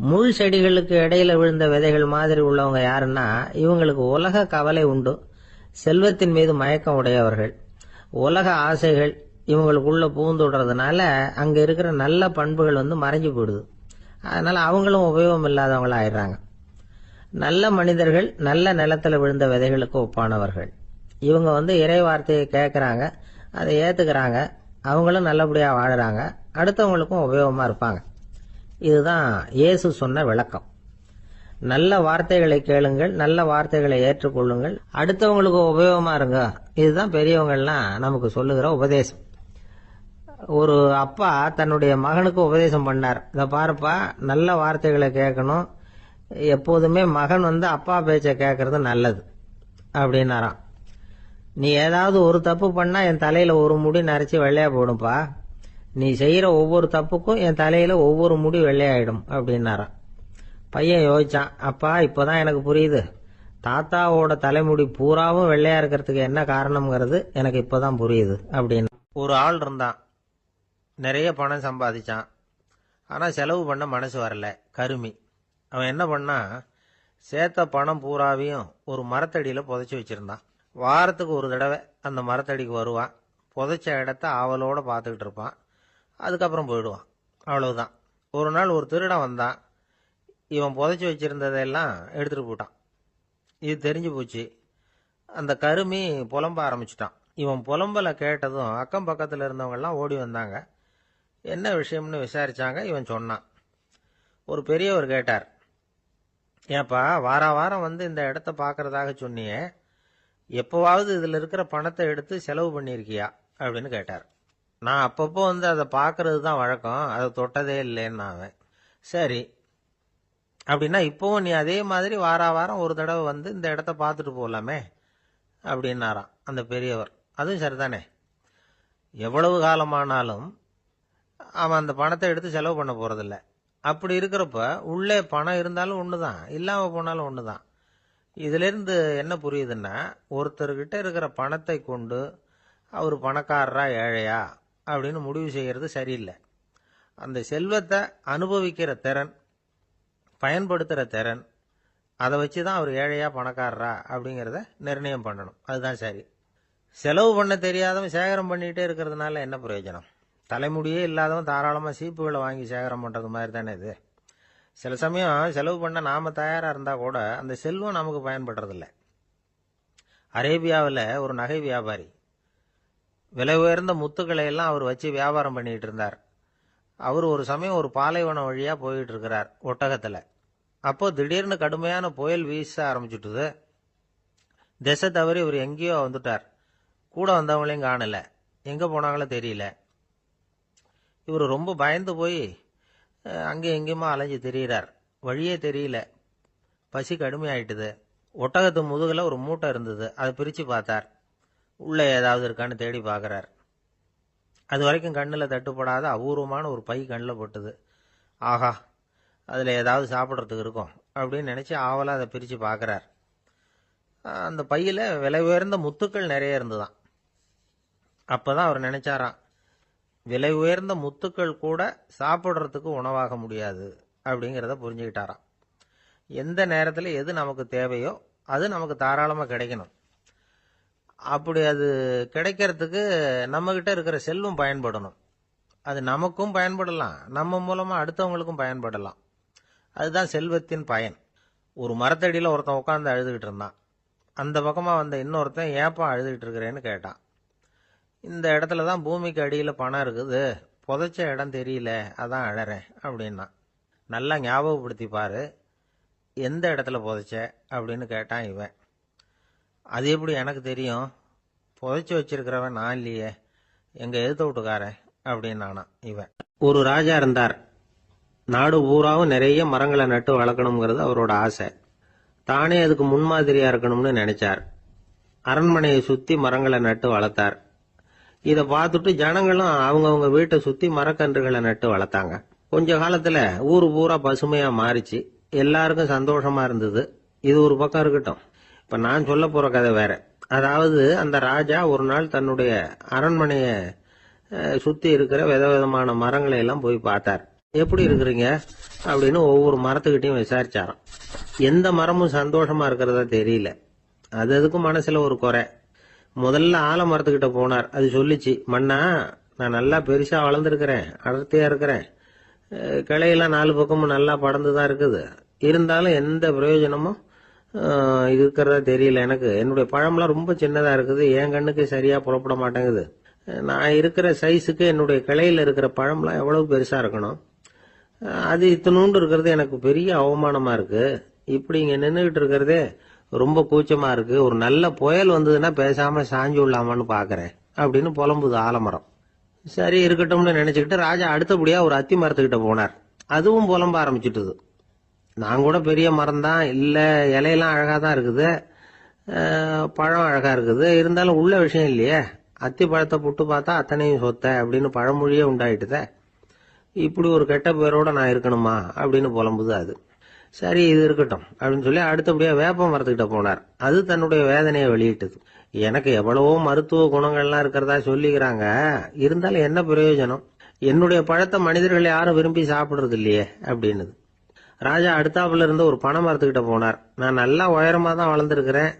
முள் செடிகளுக்கு இடையில விழுந்த விதைகள் மாதிரி உள்ளவங்க யாருன்னா, இவங்களுக்கு உலக கவலை உண்டு, செல்வத்தின் மீது மயக்கம் உடையவர்கள், உலக ஆசைகள் இவங்களுக்குள்ள பூந்துடுறதுனால அங்க இருக்கிற நல்ல பண்புகள் மறைஞ்சு போயிடுது. அதனால அவங்களும் உபயோகம் இல்லாதவங்களா ஆயிடுறாங்க. நல்ல மனிதர்கள் நல்ல நிலத்துல விழுந்த விதைகளுக்கு ஒப்பானவர்கள். இவங்க இறை வார்த்தையை கேட்கறாங்க, அதை ஏத்துக்கிறாங்க, அவங்களும் நல்லபடியா வாழறாங்க, அடுத்தவங்களுக்கும் உபயோகமா இருப்பாங்க. இதுதான் இயேசு சொன்ன விளக்கம். நல்ல வார்த்தைகளை கேளுங்கள், நல்ல வார்த்தைகளை ஏற்றுக்கொள்ளுங்கள், அடுத்தவங்களுக்கு உபயோகமா இருங்க. இதுதான் பெரியவங்கள்லாம் நமக்கு சொல்லுகிற உபதேசம். ஒரு அப்பா தன்னுடைய மகனுக்கு உபதேசம் பண்ணார். இதை பாருப்பா, நல்ல வார்த்தைகளை கேட்கணும், எப்போதுமே மகன் அப்பா பேச்சை கேட்கறது நல்லது அப்படின்னாராம். நீ ஏதாவது ஒரு தப்பு பண்ணா என் தலையில ஒரு முடி நரைச்சி வெள்ளையா போடும்பா, நீ செய்யற ஒவ்வொரு தப்புக்கும் என் தலையில ஒவ்வொரு முடி வெள்ளையாயிடும் அப்படின்னாராம். பையன் யோசிச்சான், அப்பா இப்பதான் எனக்கு புரியுது, தாத்தாவோட தலைமுடி பூராவும் வெள்ளையா இருக்கிறதுக்கு என்ன காரணம்ங்கிறது எனக்கு இப்பதான் புரியுது அப்படின்னு. ஒரு ஆள் இருந்தான், நிறைய பணம் சம்பாதிச்சான், ஆனா செலவு பண்ண மனசு வரல, கருமி. அவன் என்ன பண்ணா, சேர்த்த பணம் பூராவையும் ஒரு மரத்தடியில புதைச்சி வச்சிருந்தான். வாரத்துக்கு ஒரு தடவை அந்த மரத்தடிக்கு வருவான், புதைச்ச இடத்த ஆவலோட பார்த்துக்கிட்டு இருப்பான், அதுக்கப்புறம் போயிடுவான். அவ்வளவுதான். ஒரு நாள் ஒரு திருடன் வந்தான், இவன் புதைச்சி வச்சிருந்ததெல்லாம் எடுத்துட்டு போட்டான். இது தெரிஞ்சு போச்சு. அந்த கருமி புலம்ப ஆரம்பிச்சுட்டான். இவன் புலம்பலை கேட்டதும் அக்கம் பக்கத்தில் இருந்தவங்க எல்லாம் ஓடி வந்தாங்க. என்ன விஷயம்னு விசாரிச்சாங்க. இவன் சொன்னான். ஒரு பெரியவர் கேட்டார், ஏப்பா வாரம் இந்த இடத்த பார்க்கறதாக சொன்னியே, எப்பவாவது இதுல இருக்கிற பணத்தை எடுத்து செலவு பண்ணிருக்கியா அப்படின்னு கேட்டார். நான் அப்பப்போ அதை பார்க்கறது தான் வழக்கம், அதை தொட்டதே இல்லைன்னு. அவன், சரி அப்படின்னா இப்பவும் நீ அதே மாதிரி வாரம் ஒரு தடவை இந்த இடத்த பார்த்துட்டு போகலாமே அப்படின்னாராம் அந்த பெரியவர். அதுவும் சரிதானே, எவ்வளவு காலமானாலும் அவன் அந்த பணத்தை எடுத்து செலவு பண்ண போறதில்ல. அப்படி இருக்கிறப்ப உள்ளே பணம் இருந்தாலும் ஒண்ணுதான், இல்லாம போனாலும் ஒண்ணுதான். இதுல இருந்து என்ன புரியுதுன்னா, ஒருத்தர்கிட்ட இருக்கிற பணத்தை கொண்டு அவர் பணக்காரரா ஏழையா அப்படின்னு முடிவு செய்யறது சரியில்லை. அந்த செல்வத்தை அனுபவிக்கிற திறன், பயன்படுத்துற திறன், அதை வச்சுதான் அவர் ஏழையா பணக்காரரா அப்படிங்கிறத நிர்ணயம் பண்ணணும். அதுதான் சரி. செலவு பண்ண தெரியாதவன் சேகரம் பண்ணிட்டே இருக்கிறதுனால என்ன பிரயோஜனம்? தலைமுடியே இல்லாதவன் தாராளமா சீப்புகளை வாங்கி சேகரம் பண்றது மாதிரி தானே இது. சில சமயம் செலவு பண்ண நாம தயாரா இருந்தா கூட அந்த செல்வம் நமக்கு பயன்படுறதில்ல. அரேபியாவில் ஒரு நகை வியாபாரி விலை உயர்ந்த முத்துக்களை எல்லாம் அவர் வச்சு வியாபாரம் பண்ணிட்டு இருந்தார். அவர் ஒரு சமயம் ஒரு பாலைவனம் வழியா போயிட்டு இருக்கிறார் ஒட்டகத்துல. அப்போ திடீர்னு கடுமையான புயல் வீச ஆரம்பிச்சுட்டுது. திசை தவறி இவர் எங்கேயோ வந்துட்டார். கூட வந்தவங்களையும் காணல, எங்க போனாங்களோ தெரியல. இவர் ரொம்ப பயந்து போய் அங்கேயும் எங்கேயுமா அலைஞ்சு திரியிறார். வழியே தெரியல, பசி கடுமையாயிட்டுது. ஒட்டகத்து முதுகுல ஒரு மூட்டை இருந்தது, அதை பிரிச்சு பார்த்தார். உள்ளே ஏதாவது இருக்கான்னு தேடி பார்க்குறார். அது வரைக்கும் கண்ணில் தட்டுப்படாத அபூர்வமான ஒரு பை கண்ணில் பட்டுது. ஆஹா, அதில் ஏதாவது சாப்பிட்றதுக்கு இருக்கும் அப்படின்னு நினச்சி ஆவலாக அதை பிரித்து பார்க்குறார். அந்த பையில் விலை உயர்ந்த முத்துக்கள் நிறைய இருந்துதான். அப்போ தான் அவர் நினைச்சாராம், விலை உயர்ந்த முத்துக்கள் கூட சாப்பிட்றதுக்கு உணவாக முடியாது அப்படிங்கிறத புரிஞ்சுக்கிட்டாராம். எந்த நேரத்தில் எது நமக்கு தேவையோ அது நமக்கு தாராளமாக கிடைக்கணும். அப்படி அது கிடைக்கிறதுக்கு நம்மக்கிட்ட இருக்கிற செல்வம் பயன்படணும். அது நமக்கும் பயன்படலாம், நம்ம மூலமாக அடுத்தவங்களுக்கும் பயன்படலாம். அதுதான் செல்வத்தின் பயன். ஒரு மரத்தடியில் ஒருத்தன் உட்காந்து அழுதுகிட்டு இருந்தான். அந்த பக்கமாக வந்த இன்னொருத்தன் ஏப்பா அழுதுகிட்டு இருக்கிறேன்னு கேட்டான். இந்த இடத்துல தான் பூமிக்கு அடியில் பணம் இருக்குது, புதைச்ச இடம் தெரியல, அதான் அழறேன் அப்படின்னா. நல்லா ஞாபகப்படுத்தி பாரு, எந்த இடத்துல புதைச்ச அப்படின்னு கேட்டான் இவன். அது எப்படி எனக்கு தெரியும், புதைச்சி வச்சிருக்கிறவன் நான் இல்லையே, எங்க எதிர்த்த வீட்டுக்காரன் அப்படின்னானா இவன். ஒரு ராஜா இருந்தார். நாடு பூராவும் நிறைய மரங்களை நட்டு வளர்க்கணுங்கிறது அவரோட ஆசை. தானே அதுக்கு முன்மாதிரியா இருக்கணும்னு நினைச்சார். அரண்மனையை சுத்தி மரங்களை நட்டு வளர்த்தார். இதை பார்த்துட்டு ஜனங்களும் அவங்கவுங்க வீட்டை சுத்தி மரக்கன்றுகளை நட்டு வளர்த்தாங்க. கொஞ்ச காலத்துல ஊரு பூரா பசுமையா மாறிச்சு. எல்லாருக்கும் சந்தோஷமா இருந்தது. இது ஒரு பக்கம் இருக்கட்டும். இப்ப நான் சொல்ல போற கதை வேற. அதாவது அந்த ராஜா ஒரு நாள் தன்னுடைய அரண்மனைய சுத்தி இருக்கிற விதவிதமான மரங்களை எல்லாம் போய் பார்த்தார். எப்படி இருக்கிறீங்க அப்படின்னு ஒவ்வொரு மரத்துக்கிட்டையும் விசாரிச்சாராம். எந்த மரமும் சந்தோஷமா இருக்கிறதா தெரியல. அது அதுக்கும் மனசுல ஒரு குறை. முதல்ல ஆலமரத்துக்கிட்ட போனார். அது சொல்லிச்சு, மண்ணா நான் நல்லா பெருசா வளர்ந்துருக்கிறேன், அடர்த்தியா இருக்கிறேன், கிளையெல்லாம் 4 பக்கமும் நல்லா படர்ந்துதான் இருக்குது, இருந்தாலும் எந்த பிரயோஜனமும் இருக்கிறதா தெரியல எனக்கு. என்னுடைய பழம்லாம் ரொம்ப சின்னதா இருக்குது, என் கண்ணுக்கு சரியா புறப்பட மாட்டேங்குது. நான் இருக்கிற சைஸுக்கு என்னுடைய கிளையில இருக்கிற பழம்லாம் எவ்வளவு பெருசா இருக்கணும், அது இத்தனூண்டு இருக்கிறது எனக்கு பெரிய அவமானமா இருக்கு. இப்படி இங்க நின்றுகிட்டு இருக்கிறதே ரொம்ப கூச்சமா இருக்கு. ஒரு நல்ல புயல் வந்ததுன்னா பேசாம சாஞ்சு விடலாமான்னு பாக்குறேன் அப்படின்னு புலம்புது ஆலமரம். சரி இருக்கட்டும்னு நினைச்சுக்கிட்டு ராஜா அடுத்தபடியா ஒரு அத்தி மரத்துக்கிட்ட போனார். அதுவும் புலம்ப ஆரம்பிச்சுட்டுது. நான் கூட பெரிய மரம் தான், இல்ல இலையெல்லாம் அழகா தான் இருக்குது, பழம் அழகா இருக்குது, இருந்தாலும் உள்ள விஷயம் இல்லையே, அத்தி பழத்தை புட்டு பார்த்தா அத்தனையும் சொத்த அப்படின்னு பழமொழியே உண்டாயிட்டுத. இப்படி ஒரு கெட்ட பேரோட நான் இருக்கணுமா அப்படின்னு புலம்புது அது. சரி இது இருக்கட்டும் அப்படின்னு சொல்லி அடுத்தபடியா வேப்ப மரத்துக்கிட்ட போனார். அது தன்னுடைய வேதனையை வெளியிட்டது. எனக்கு எவ்வளவோ மருத்துவ குணங்கள்லாம் இருக்கிறதா சொல்லிக்கிறாங்க, இருந்தாலும் என்ன பிரயோஜனம், என்னுடைய பழத்தை மனிதர்கள் யாரும் விரும்பி சாப்பிடுறது இல்லையே அப்படின்னுது. ராஜா அடுத்தாப்புல இருந்த ஒரு பனை மரத்துக்கிட்ட போனார். நான் நல்லா உயரமா தான் வளர்ந்துருக்கிறேன்,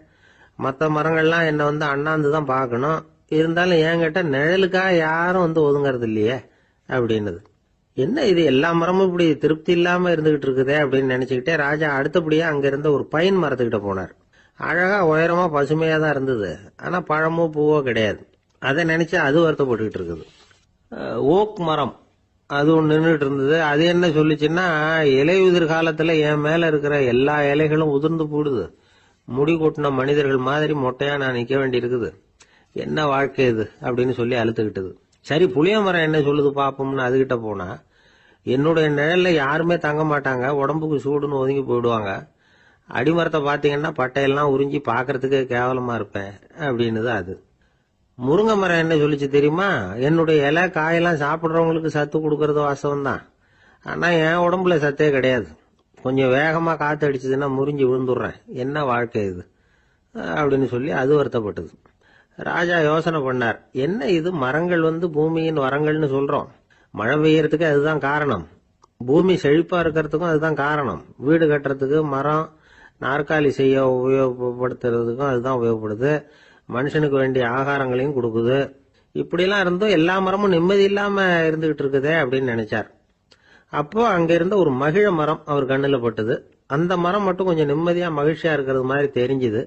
மற்ற மரங்கள்லாம் என்னை வந்து அண்ணாந்து தான் பார்க்கணும், இருந்தாலும் என்கிட்ட நிழலுக்காக யாரும் வந்து ஒதுங்கிறது இல்லையே அப்படின்னுது. என்ன இது எல்லா மரமும் இப்படி திருப்தி இல்லாம இருந்துகிட்டு இருக்குதே அப்படின்னு நினைச்சுக்கிட்டே ராஜா அடுத்தபடியா அங்க இருந்த ஒரு பைன் மரத்துக்கிட்ட போனார். அழகா உயரமா பசுமையா தான் இருந்தது, ஆனா பழமோ பூவோ கிடையாது. அதை நினைச்சு அது வருத்தப்பட்டுக்கிட்டு இருக்குது. ஓக் மரம் அது ஒன்று நின்றுட்டு இருந்தது. அது என்ன சொல்லிச்சுன்னா, இலையுதிர் காலத்துல என் மேல இருக்கிற எல்லா இலைகளும் உதிர்ந்து போடுது, முடி கொட்டின மனிதர்கள் மாதிரி மொட்டையா நான் நிக்க வேண்டி இருக்குது, என்ன வாழ்க்கை இது அப்படின்னு சொல்லி அழுத்துக்கிட்டது. சரி புளிய மரம் என்ன சொல்லுது பாப்போம்னு அதுகிட்ட போனா, என்னுடைய நிழல்ல யாருமே தங்க மாட்டாங்க, உடம்புக்கு சூடுன்னு ஒதுங்கி போயிடுவாங்க, அடிமரத்தை பாத்தீங்கன்னா பட்டையெல்லாம் உறிஞ்சி பாக்குறதுக்கே கேவலமா இருப்பேன் அப்படின்னுது அது. முருங்கை மரம் என்ன சொல்லிச்சு தெரியுமா, என்னுடைய இலை காயெல்லாம் சாப்பிட்றவங்களுக்கு சத்து கொடுக்கறது வாசம் தான், ஆனா என் உடம்புல சத்தே கிடையாது, கொஞ்சம் வேகமா காத்து அடிச்சதுன்னா முறிஞ்சு விழுந்துடுறேன், என்ன வாழ்க்கை இது அப்படின்னு சொல்லி அது வருத்தப்பட்டது. ராஜா யோசனை பண்ணார், என்ன இது மரங்கள் வந்து பூமியின் வரங்கள்னு சொல்றோம், மழை பெய்யறதுக்கு அதுதான் காரணம், பூமி செழிப்பா இருக்கிறதுக்கும் அதுதான் காரணம், வீடு கட்டுறதுக்கு மரம், நாற்காலி செய்ய உபயோகப்படுத்துறதுக்கும் அதுதான் உபயோகப்படுது, மனுஷனுக்கு வேண்டிய ஆகாரங்களையும் கொடுக்குது, இப்படிலாம் இருந்தும் எல்லா மரமும் நிம்மதி இல்லாம இருந்துகிட்டு இருக்குதே அப்படின்னு நினைச்சார். அப்போ அங்க இருந்த ஒரு மகிழ மரம் அவர் கண்ணுல பட்டது. அந்த மரம் மட்டும் கொஞ்சம் நிம்மதியா மகிழ்ச்சியா இருக்கிறது மாதிரி தெரிஞ்சுது.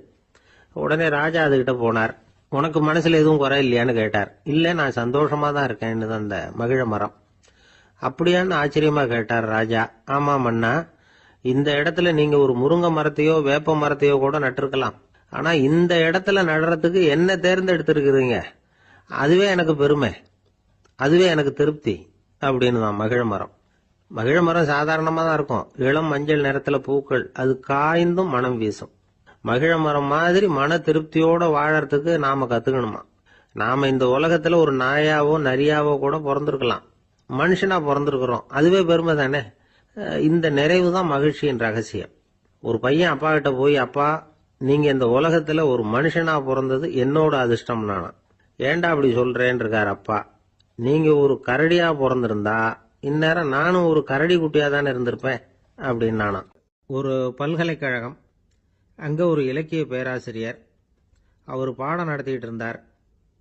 உடனே ராஜா அதுகிட்ட போனார். உனக்கு மனசுல எதுவும் குறை இல்லையான்னு கேட்டார். இல்ல நான் சந்தோஷமா தான் இருக்கேன்னு அந்த மகிழ மரம். அப்படியான்னு ஆச்சரியமா கேட்டார் ராஜா. ஆமா மன்னா, இந்த இடத்துல நீங்க ஒரு முருங்கை மரத்தையோ வேப்ப மரத்தையோ கூட நட்டிருக்கலாம், ஆனா இந்த இடத்துல நடுறதுக்கு என்ன தேர்ந்தெடுத்திருக்கிறீங்க, அதுவே எனக்கு பெருமை, அதுவே எனக்கு திருப்தி அப்படின்னு தான் மகிழ மரம். மகிழ மரம் சாதாரணமா தான் இருக்கும், இளம் மஞ்சள் நிறத்துல பூக்கள், அது காய்ந்தும் மனம் வீசும். மகிழ மரம் மாதிரி மன திருப்தியோட வாழறதுக்கு நாம கத்துக்கணுமா. நாம இந்த உலகத்துல ஒரு நாயாவோ நரியாவோ கூட பிறந்திருக்கலாம், மனுஷனா பிறந்திருக்கிறோம், அதுவே பெருமை தானே. இந்த நிறைவு தான் மகிழ்ச்சியின் ரகசியம். ஒரு பையன் அப்பா கிட்ட போய், அப்பா நீங்க இந்த உலகத்துல ஒரு மனுஷனா பிறந்தது என்னோட அதிர்ஷ்டம் நானா. ஏண்டா அப்படி சொல்றேன்னு இருக்காரு அப்பா. நீங்க ஒரு கரடியா பிறந்திருந்தா இந்நேரம் நானும் ஒரு கரடி குட்டியா தானே இருந்திருப்பேன் அப்படின்னு நானா. ஒரு பல்கலைக்கழகம், அங்க ஒரு இலக்கிய பேராசிரியர், அவர் பாடம் நடத்திட்டு இருந்தார்.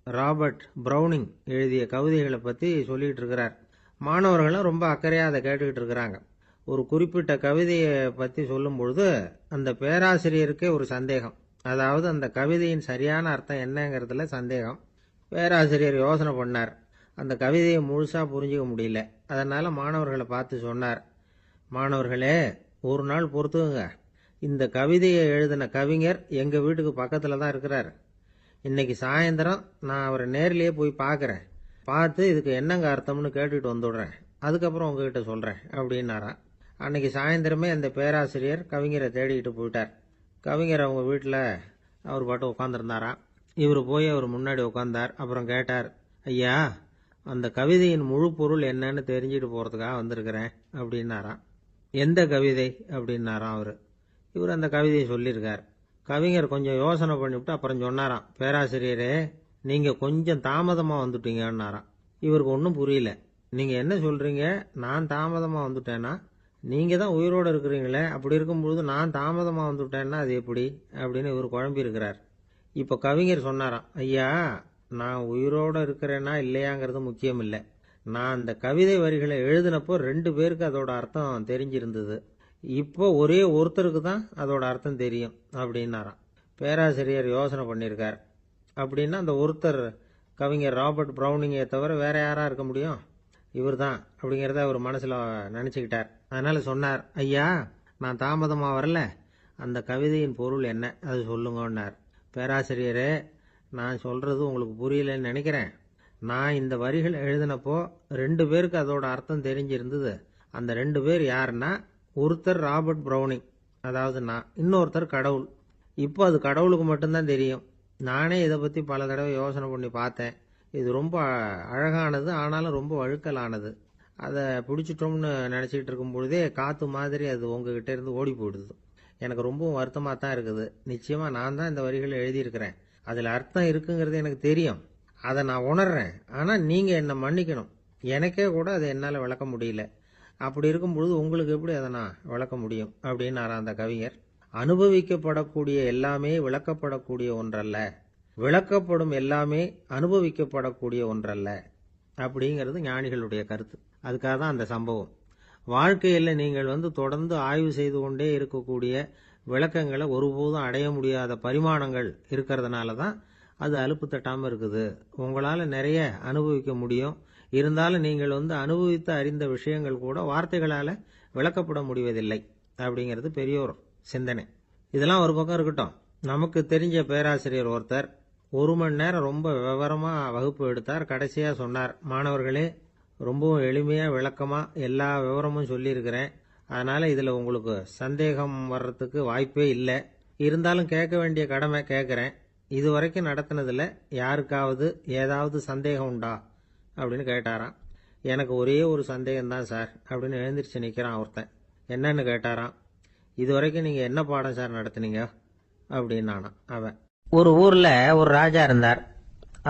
ராபர்ட் பிரவுனிங் எழுதிய கவிதைகளை பத்தி சொல்லிட்டு இருக்கிறார். மாணவர்களும் ரொம்ப அக்கறையா அதை கேட்டுக்கிட்டு இருக்கிறாங்க. ஒரு குறிப்பிட்ட கவிதையை பத்தி சொல்லும் பொழுது அந்த பேராசிரியருக்கே ஒரு சந்தேகம். அதாவது அந்த கவிதையின் சரியான அர்த்தம் என்னங்கிறதுல சந்தேகம். பேராசிரியர் யோசனை பண்ணார். அந்த கவிதையை முழுசா புரிஞ்சுக்க முடியல. அதனால மாணவர்களை பார்த்து சொன்னார், மாணவர்களே ஒரு நாள் பொறுத்துங்க, இந்த கவிதையை எழுதின கவிஞர் எங்க வீட்டுக்கு பக்கத்துல தான் இருக்கிறார். இன்னைக்கு சாயந்தரம் நான் அவரை நேர்லயே போய் பார்க்கறேன். பார்த்து இதுக்கு என்னங்க அர்த்தம்னு கேட்டுட்டு வந்துடுறேன். அதுக்கப்புறம் உங்ககிட்ட சொல்றேன் அப்படின்னாராம். அன்னைக்கு சாயந்தரமே அந்த பேராசிரியர் கவிஞரை தேடிக்கிட்டு போயிட்டார். கவிஞர் அவங்க வீட்டில் அவர் பாட்டு உட்காந்துருந்தாராம். இவர் போய் அவர் முன்னாடி உட்காந்தார். அப்புறம் கேட்டார், ஐயா அந்த கவிதையின் முழு பொருள் என்னன்னு தெரிஞ்சுட்டு போறதுக்காக வந்திருக்கிறேன் அப்படின்னாராம். எந்த கவிதை அப்படின்னாராம் அவரு. இவர் அந்த கவிதையை சொல்லியிருக்கார். கவிஞர் கொஞ்சம் யோசனை பண்ணிவிட்டு அப்புறம் சொன்னாராம், பேராசிரியரே நீங்க கொஞ்சம் தாமதமா வந்துட்டீங்கன்னாராம். இவருக்கு ஒன்றும் புரியல. நீங்க என்ன சொல்றீங்க, நான் தாமதமா வந்துட்டேன்னா? நீங்க தான் உயிரோடு இருக்கிறீங்களே, அப்படி இருக்கும்பொழுது நான் தாமதமா வந்துட்டேன்னா அது எப்படி அப்படின்னு இவர் குழம்பி இருக்கிறார். இப்ப கவிஞர் சொன்னாராம், ஐயா நான் உயிரோட இருக்கிறேன்னா இல்லையாங்கிறது முக்கியம் இல்லை. நான் அந்த கவிதை வரிகளை எழுதினப்போ 2 பேருக்கு அதோட அர்த்தம் தெரிஞ்சிருந்தது. இப்போ ஒரே ஒருத்தருக்கு தான் அதோட அர்த்தம் தெரியும் அப்படின்னாராம். பேராசிரியர் யோசனை பண்ணியிருக்கார். அப்படின்னா அந்த ஒருத்தர் கவிஞர் ராபர்ட் பிரவுனிங்கை தவிர வேற யாரா இருக்க முடியும்? இவர் தான் அப்படிங்கிறத அவர் மனசுல நினைச்சுக்கிட்டார். அதனால சொன்னார், ஐயா நான் தாமதமா வரல, அந்த கவிதையின் பொருள் என்ன அது சொல்லுங்கன்னார். பேராசிரியரே நான் சொல்றது உங்களுக்கு புரியலன்னு நினைக்கிறேன். நான் இந்த வரிகள் எழுதினப்போ 2 பேருக்கு அதோட அர்த்தம் தெரிஞ்சிருந்தது. அந்த 2 பேர் யாருன்னா, ஒருத்தர் ராபர்ட் பிரவுனிங், அதாவது நான், இன்னொருத்தர் கடவுள். இப்போ அது கடவுளுக்கு மட்டும்தான் தெரியும். நானே இதை பத்தி பல தடவை யோசனை பண்ணி பார்த்தேன். இது ரொம்ப அழகானது, ஆனாலும் ரொம்ப வழுக்கலானது. அதை பிடிச்சிட்டோம்னு நினைச்சிட்டு இருக்கும் பொழுதே காத்து மாதிரி அது உங்ககிட்ட இருந்து ஓடி போயிடுது. எனக்கு ரொம்பவும் வருத்தமா தான் இருக்குது. நிச்சயமா நான் தான் இந்த வரிகளை எழுதியிருக்கிறேன். அதுல அர்த்தம் இருக்குங்கிறது எனக்கு தெரியும், அதை நான் உணர்றேன். ஆனா நீங்க என்னை மன்னிக்கணும், எனக்கே கூட அதை என்னால விளக்க முடியல. அப்படி இருக்கும் பொழுது உங்களுக்கு எப்படி அதை நான் விளக்க முடியும் அப்படின்னாரா அந்த கவிஞர். அனுபவிக்கப்படக்கூடிய எல்லாமே விளக்கப்படக்கூடிய ஒன்றல்ல, விளக்கப்படும் எல்லாமே அனுபவிக்கப்படக்கூடிய ஒன்றல்ல அப்படிங்கிறது ஞானிகளுடைய கருத்து. அதுக்காக தான் அந்த சம்பவம். வாழ்க்கையில் நீங்கள் தொடர்ந்து ஆய்வு செய்து கொண்டே இருக்கக்கூடிய விளக்கங்களை ஒருபோதும் அடைய முடியாத பரிமாணங்கள் இருக்கிறதுனால தான் அது அலுப்பு தட்டாமல் இருக்குது. உங்களால் நிறைய அனுபவிக்க முடியும், இருந்தாலும் நீங்கள் அனுபவித்து அறிந்த விஷயங்கள் கூட வார்த்தைகளால் விளக்கப்பட முடிவதில்லை அப்படிங்கிறது பெரியோர் சிந்தனை. இதெல்லாம் ஒரு பக்கம் இருக்கட்டும். நமக்கு தெரிஞ்ச பேராசிரியர் ஒருத்தர் 1 மணி நேரம் ரொம்ப விவரமா வகுப்பு எடுத்தார். கடைசியா சொன்னார், மாணவர்களே ரொம்பவும் எளிமையா விளக்கமா எல்லா விவரமும் சொல்லியிருக்கிறேன். அதனால இதுல உங்களுக்கு சந்தேகம் வர்றதுக்கு வாய்ப்பே இல்லை. இருந்தாலும் கேட்க வேண்டிய கடமை கேட்கிறேன். இதுவரைக்கும் நடத்தினதுல யாருக்காவது ஏதாவது சந்தேகம் உண்டா அப்படின்னு கேட்டாராம். எனக்கு ஒரே ஒரு சந்தேகம் தான் சார் அப்படின்னு எழுந்திரிச்சு நிக்கிறான் ஒருத்தன். என்னன்னு கேட்டாராம். இதுவரைக்கும் நீங்க என்ன பாடம் சார் நடத்துனீங்க அப்படின்னானா அவன். ஒரு ஊர்ல ஒரு ராஜா இருந்தார்.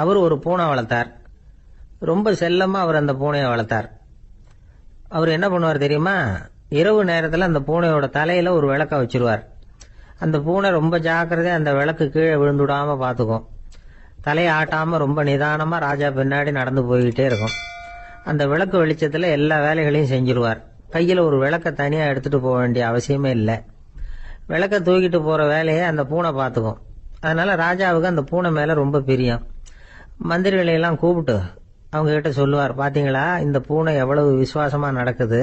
அவர் ஒரு பூனை வளர்த்தார். ரொம்ப செல்லமா அவர் அந்த பூனையை வளர்த்தார். அவர் என்ன பண்ணுவார் தெரியுமா, இரவு நேரத்தில் அந்த பூனையோட தலையில ஒரு விளக்க வச்சிருவார். அந்த பூனை ரொம்ப ஜாக்கிரதையா அந்த விளக்கு கீழே விழுந்துடாம பாத்துக்கும். தலையை ஆட்டாம ரொம்ப நிதானமா ராஜா பின்னாடி நடந்து போய்கிட்டே இருக்கும். அந்த விளக்கு வெளிச்சத்துல எல்லா வேலைகளையும் செஞ்சிருவார். கையில ஒரு விளக்க தனியா எடுத்துட்டு போக வேண்டிய அவசியமே இல்லை. விளக்க தூக்கிட்டு போற வேலையை அந்த பூனை பாத்துக்கும். அதனால ராஜாவுக்கு அந்த பூனை மேல ரொம்ப பிரியம். மந்திரிகளை எல்லாம் கூப்பிட்டு அவங்க கிட்ட சொல்லுவார், பாத்தீங்களா இந்த பூனை எவ்வளவு விசுவாசமா நடக்குது,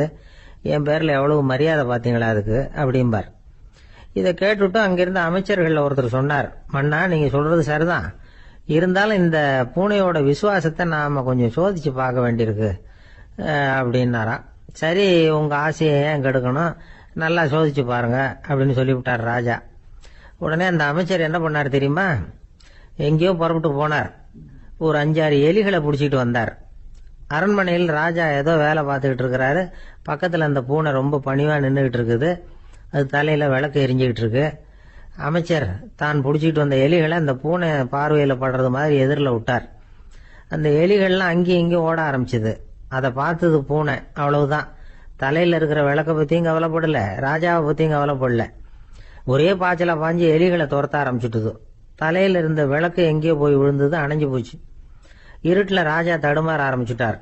என் பேர்ல எவ்வளவு மரியாதை பாத்தீங்களா அதுக்கு அப்படிம்பார். இதை கேட்டுவிட்டு அங்கிருந்த அமைச்சர்கள் ஒருத்தர் சொன்னார், மன்னா நீங்க சொல்றது சரிதான், இருந்தாலும் இந்த பூனையோட விசுவாசத்தை நாம கொஞ்சம் சோதிச்சு பார்க்க வேண்டியிருக்கு அப்படின்னாராம். சரி உங்க ஆசையை ஏன் கெடுக்கணும், நல்லா சோதிச்சு பாருங்க அப்படின்னு சொல்லிவிட்டார் ராஜா. உடனே அந்த அமைச்சர் என்ன பண்ணார் தெரியுமா? எங்கேயோ புறப்பட்டு போனார். ஒரு 5-6 எலிகளை பிடிச்சிட்டு வந்தார். அரண்மனையில் ராஜா ஏதோ வேலை பார்த்துக்கிட்டு இருக்கிறாரு. பக்கத்தில் அந்த பூனை ரொம்ப பணிவாக நின்றுக்கிட்டு இருக்குது. அது தலையில் விளக்கு எரிஞ்சுக்கிட்டு இருக்கு. அமைச்சர் தான் பிடிச்சிட்டு வந்த எலிகளை அந்த பூனை பார்வையில் படுறது மாதிரி எதிரில் விட்டார். அந்த எலிகள்லாம் அங்கேயும் இங்கேயும் ஓட ஆரம்பிச்சுது. அதை பார்த்தது பூனை. அவ்வளவுதான். தலையில் இருக்கிற விளக்கை பற்றியும் கவலைப்படல, ராஜாவை பற்றியும் கவலைப்படல. ஒரே பாய்ச்சலாக பாஞ்சு எலிகளை துரத்த ஆரம்பிச்சுட்டுது. தலையில் இருந்த விளக்கு எங்கேயோ போய் விழுந்தது, அணைஞ்சு போச்சு. இருட்டில் ராஜா தடுமாற ஆரம்பிச்சுட்டார்.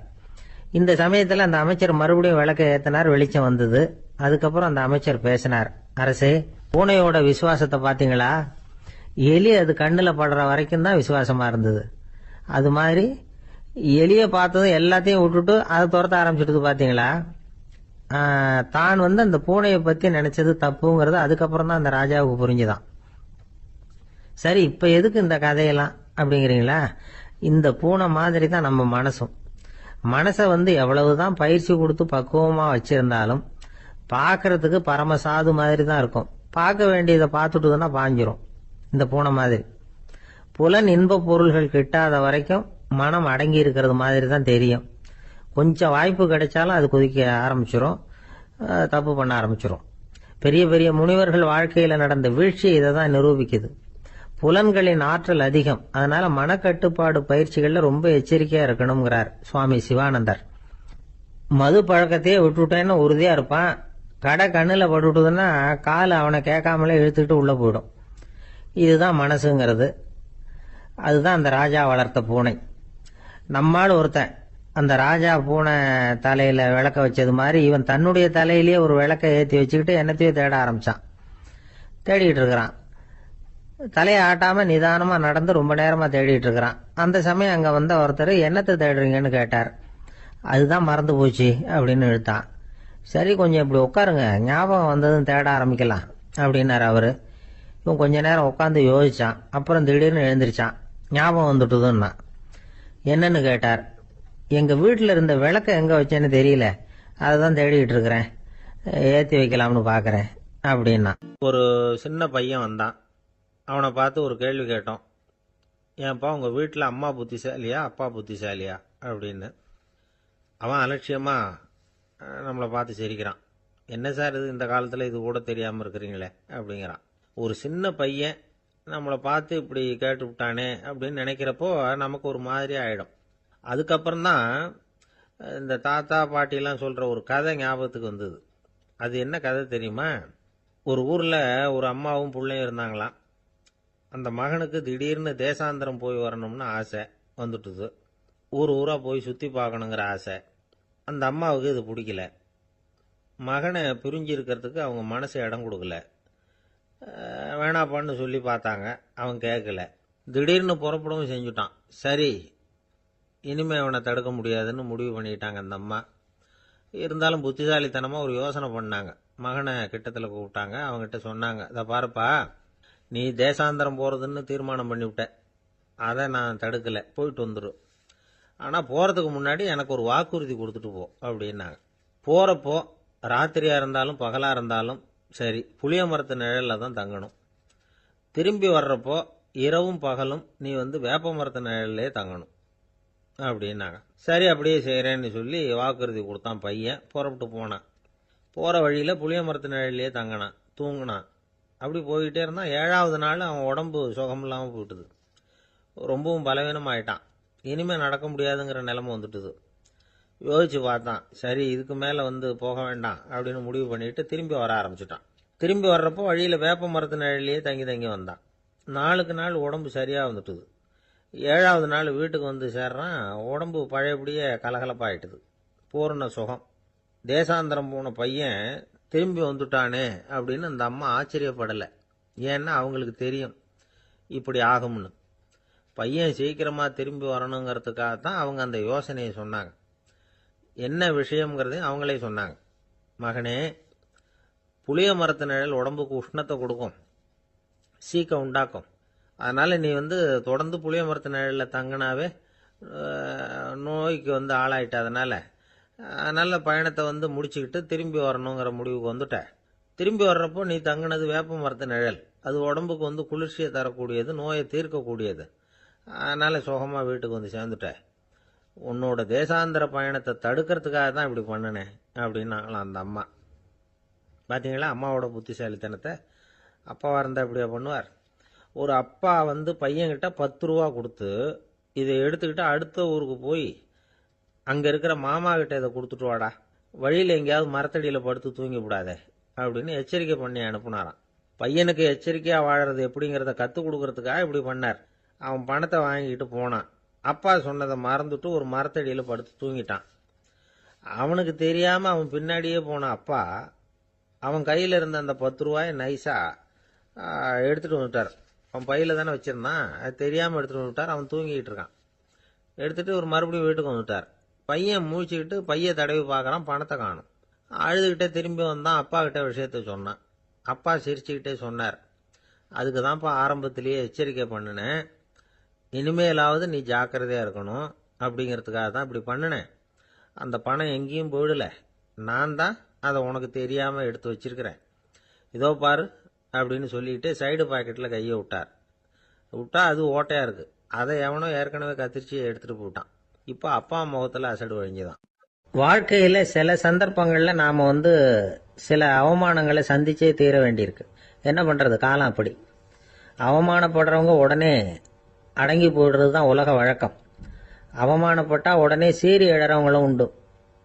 இந்த சமயத்தில் அந்த அமைச்சர் மறுபடியும் விளக்கை ஏற்றினார். வெளிச்சம் வந்தது. அதுக்கப்புறம் அந்த அமைச்சர் பேசினார். அரசே, பூனையோட விசுவாசத்தை பார்த்தீங்களா? எலி அது கண்ணில் படுற வரைக்கும் தான் விசுவாசமா இருந்தது. அது மாதிரி எலியை பார்த்ததும் எல்லாத்தையும் விட்டுட்டு அதை துரத்த ஆரம்பிச்சுட்டு பார்த்தீங்களா? தான் அந்த பூனையை பற்றி நினைச்சது தப்புங்கிறது அதுக்கப்புறம் தான் அந்த ராஜாவுக்கு புரிஞ்சுதான். சரி, இப்ப எதுக்கு இந்த கதையெல்லாம் அப்படிங்கிறீங்களா? இந்த பூனை மாதிரி தான் நம்ம மனசும். மனசை எவ்வளவுதான் பயிற்சி கொடுத்து பக்குவமா வச்சிருந்தாலும் பார்க்கறதுக்கு பரமசாது மாதிரி தான் இருக்கும். பார்க்க வேண்டியதை பார்த்துட்டுதுன்னா பாஞ்சிரும். இந்த பூனை மாதிரி புலன் இன்ப பொருள்கள் கிட்டாத வரைக்கும் மனம் அடங்கி இருக்கிறது மாதிரி தான் தெரியும். கொஞ்சம் வாய்ப்பு கிடைச்சாலும் அது குதிக்க ஆரம்பிச்சிரும், தப்பு பண்ண ஆரம்பிச்சிரும். பெரிய பெரிய முனிவர்கள் வாழ்க்கையில நடந்த வீழ்ச்சி இதை தான் நிரூபிக்குது. புலன்களின் ஆற்றல் அதிகம். அதனால மனக்கட்டுப்பாடு பயிற்சிகள்ல ரொம்ப எச்சரிக்கையா இருக்கணுங்கிறார் சுவாமி சிவானந்தர். மது பழக்கத்தையே விட்டுட்டேன்னு உறுதியா இருப்பான். கடை கண்ணுல பட்டுட்டுதுன்னா கால் அவனை கேட்காமலே இழுத்துக்கிட்டு உள்ள போயிடும். இதுதான் மனசுங்கிறது. அதுதான் அந்த ராஜா வளர்த்த பூனை. நம்மால் ஒருத்தன் அந்த ராஜா பூனை தலையில விளக்க வச்சது மாதிரி இவன் தன்னுடைய தலையிலேயே ஒரு விளக்க ஏற்றி வச்சுக்கிட்டு என்னத்தையோ தேட ஆரம்பிச்சான். தேடிட்டு இருக்கிறான். தலையை ஆட்டாம நிதானமா நடந்து ரொம்ப நேரமா தேடிட்டு இருக்கிறான். அந்த சமயம் அங்க வந்த ஒருத்தர் என்னத்தை தேடுறீங்கன்னு கேட்டார். அதுதான் மறந்து போச்சு அப்படின்னு இழுத்தான். சரி, கொஞ்சம் இப்படி உட்காருங்க, ஞாபகம் வந்ததும் தேட ஆரம்பிக்கலாம் அப்படின்னாரு அவரு. இவன் கொஞ்ச நேரம் உட்காந்து யோசிச்சான். அப்புறம் திடீர்னு எழுந்திரிச்சான். ஞாபகம் வந்துட்டுதுன்னா. என்னன்னு கேட்டார். எங்க வீட்டுல இருந்த விளக்க எங்க வச்சேன்னு தெரியல, அதான் தேடிட்டு இருக்கிறேன், ஏத்தி வைக்கலாம்னு பாக்குறேன் அப்படின்னா. ஒரு சின்ன பையன் வந்தான். அவனை பார்த்து ஒரு கேள்வி கேட்டோம். ஏன்ப்பா உங்க வீட்டில் அம்மா புத்திசாலியா அப்பா புத்திசாலியா அப்படின்னு. அவன் அலட்சியமா நம்மளை பார்த்து சிரிக்கிறான். என்ன சார் இது, இந்த காலத்தில் இது கூட தெரியாமல் இருக்கிறீங்களே அப்படிங்கிறான். ஒரு சின்ன பையன் நம்மளை பார்த்து இப்படி கேட்டு விட்டானே அப்படின்னு நினைக்கிறப்போ நமக்கு ஒரு மாதிரி ஆயிடும். அதுக்கப்புறம்தான் இந்த தாத்தா பாட்டிலாம் சொல்கிற ஒரு கதை ஞாபகத்துக்கு வந்தது. அது என்ன கதை தெரியுமா? ஒரு ஊரில் ஒரு அம்மாவும் பிள்ளையும் இருந்தாங்களாம். அந்த மகனுக்கு திடீர்னு தேசாந்திரம் போய் வரணும்னு ஆசை வந்துட்டுது. ஊராக போய் சுற்றி பார்க்கணுங்கிற ஆசை. அந்த அம்மாவுக்கு இது பிடிக்கல. மகனை பிரிஞ்சு இருக்கிறதுக்கு அவங்க மனசு இடம் கொடுக்கல. வேணாப்பான்னு சொல்லி பார்த்தாங்க, அவன் கேட்கல. திடீர்னு புறப்படவும் செஞ்சுட்டான். சரி, இனிமே அவனை தடுக்க முடியாதுன்னு முடிவு பண்ணிட்டாங்க அந்த அம்மா. இருந்தாலும் புத்திசாலித்தனமாக ஒரு யோசனை பண்ணாங்க. மகனை கிட்டத்தில் கூப்பிட்டாங்க. அவங்ககிட்ட சொன்னாங்க, இதை பாருப்பா, நீ தேசாந்திரம் போகிறதுன்னு தீர்மானம் பண்ணிவிட்ட, அதை நான் தடுக்கலை, போயிட்டு வந்துடும். ஆனால் போகிறதுக்கு முன்னாடி எனக்கு ஒரு வாக்குறுதி கொடுத்துட்டு போ அப்படின்னாங்க. போகிறப்போ ராத்திரியாக இருந்தாலும் பகலாக இருந்தாலும் சரி, புளிய மரத்து நிழலில் தான் தங்கணும். திரும்பி வர்றப்போ இரவும் பகலும் நீ வேப்ப மரத்து நிழல்லே தங்கணும் அப்படின்னாங்க. சரி, அப்படியே செய்கிறேன்னு சொல்லி வாக்குறுதி கொடுத்தான் பையன். புறப்பட்டு போனான். போகிற வழியில் புளிய மரத்து நிழல்லே தங்கினான், தூங்கினான். அப்படி போய்கிட்டே இருந்தான். 7வது நாள் அவன் உடம்பு சுகமில்லாமல் போயிட்டுது. ரொம்பவும் பலவீனமாயிட்டான். இனிமேல் நடக்க முடியாதுங்கிற நிலைமை வந்துட்டுது. யோசிச்சு பார்த்தான். சரி, இதுக்கு மேலே போக வேண்டாம் அப்படின்னு முடிவு பண்ணிட்டு திரும்பி வர ஆரம்பிச்சிட்டான். திரும்பி வர்றப்போ வழியில் வேப்ப மரத்து நிழலையே தங்கி தங்கி வந்தான். நாளுக்கு நாள் உடம்பு சரியாக வந்துட்டுது. 7வது நாள் வீட்டுக்கு சேர்றான். உடம்பு பழையபடியே கலகலப்பாயிட்டுது. பூர்ண சுகம். தேசாந்திரம் போன பையன் திரும்பி வந்துட்டானே அப்படின்னு அந்த அம்மா ஆச்சரியப்படலை. ஏன்னா அவங்களுக்கு தெரியும் இப்படி ஆகும்னு. பையன் சீக்கிரமா திரும்பி வரணுங்கிறதுக்காகத்தான் அவங்க அந்த யோசனையை சொன்னாங்க. என்ன விஷயம்ங்கிறதையும் அவங்களே சொன்னாங்க. மகனே, புளிய மரத்து நிழல் உடம்புக்கு உஷ்ணத்தை கொடுக்கும், சீக்கம் உண்டாக்கும். அதனால நீ தொடர்ந்து புளிய மரத்து நிழலில் தங்கினாவே நோய்க்கு ஆளாயிட்ட. அதனால பயணத்தை முடிச்சுக்கிட்டு திரும்பி வரணுங்கிற முடிவுக்கு வந்துட்ட. திரும்பி வர்றப்போ நீ தங்கினது வேப்ப மரத்து நிழல், அது உடம்புக்கு வந்து குளிர்ச்சியை தரக்கூடியது, நோயை தீர்க்கக்கூடியது. அதனால் சுகமாக வீட்டுக்கு வந்து சேர்ந்துட்டேன். உன்னோட தேசாந்திர பயணத்தை தடுக்கிறதுக்காக தான் இப்படி பண்ணினேன் அப்படின்னாங்களாம் அந்த அம்மா. பார்த்தீங்களா அம்மாவோட புத்திசாலித்தனத்தை? அப்பாவாக இருந்தால் இப்படியா பண்ணுவார்? ஒரு அப்பா வந்து பையன்கிட்ட 10 ரூபா கொடுத்து இதை எடுத்துக்கிட்டு அடுத்த ஊருக்கு போய் அங்கே இருக்கிற மாமா கிட்ட இதை கொடுத்துட்டு வாடா, வழியில் எங்கேயாவது மரத்தடியில் படுத்து தூங்கி விடாதே அப்படின்னு எச்சரிக்கை பண்ணி அனுப்புனாராம். பையனுக்கு எச்சரிக்கையாக வாழறது எப்படிங்கிறத கற்றுக் கொடுக்கறதுக்காக இப்படி பண்ணார். அவன் பணத்தை வாங்கிட்டு போனான். அப்பா சொன்னதை மறந்துட்டு ஒரு மரத்தடியில் படுத்து தூங்கிட்டான். அவனுக்கு தெரியாமல் அவன் பின்னாடியே போன அப்பா அவன் கையில் இருந்த அந்த 10 ரூபாயை நைஸாக எடுத்துகிட்டு வந்துட்டார். அவன் பையில் தானே வச்சுருந்தான், அது தெரியாமல் எடுத்துகிட்டு வந்துட்டார். அவன் தூங்கிக்கிட்டு இருக்கான். எடுத்துகிட்டு ஒரு மறுபடியும் வீட்டுக்கு வந்துட்டார். பையன் மூழ்கிக்கிட்டு பையை தடவி பார்க்குறான், பணத்தை காணும். அழுதுகிட்டே திரும்பி வந்தான். அப்பா கிட்ட விஷயத்த சொன்னான். அப்பா சிரிச்சுக்கிட்டே சொன்னார், அதுக்கு தான்ப்பா ஆரம்பத்திலேயே எச்சரிக்கை பண்ணினேன், இனிமேலாவது நீ ஜாக்கிரதையாக இருக்கணும் அப்படிங்கிறதுக்காக தான் இப்படி பண்ணினேன். அந்த பணம் எங்கேயும் போயிடல, நான் தான் அதை உனக்கு தெரியாமல் எடுத்து வச்சிருக்கிறேன். இதோ பாரு அப்படின்னு சொல்லிட்டு சைடு பாக்கெட்டில் கையை விட்டா அது ஓட்டையாக இருக்குது. அதை எவனோ ஏற்கனவே கத்திரிச்சு எடுத்துகிட்டு போயிட்டான். இப்போ அப்பா முகத்தில் அசடு வழிஞ்சுதான். வாழ்க்கையில் சில சந்தர்ப்பங்களில் நாம் வந்து சில அவமானங்களை சந்திச்சே தீர வேண்டியிருக்கு. என்ன பண்ணுறது, காலம் அப்படி. அவமானப்படுறவங்க உடனே அடங்கி போயிடுறது தான் உலக வழக்கம். அவமானப்பட்டால் உடனே சீறி எழறவங்களும் உண்டு.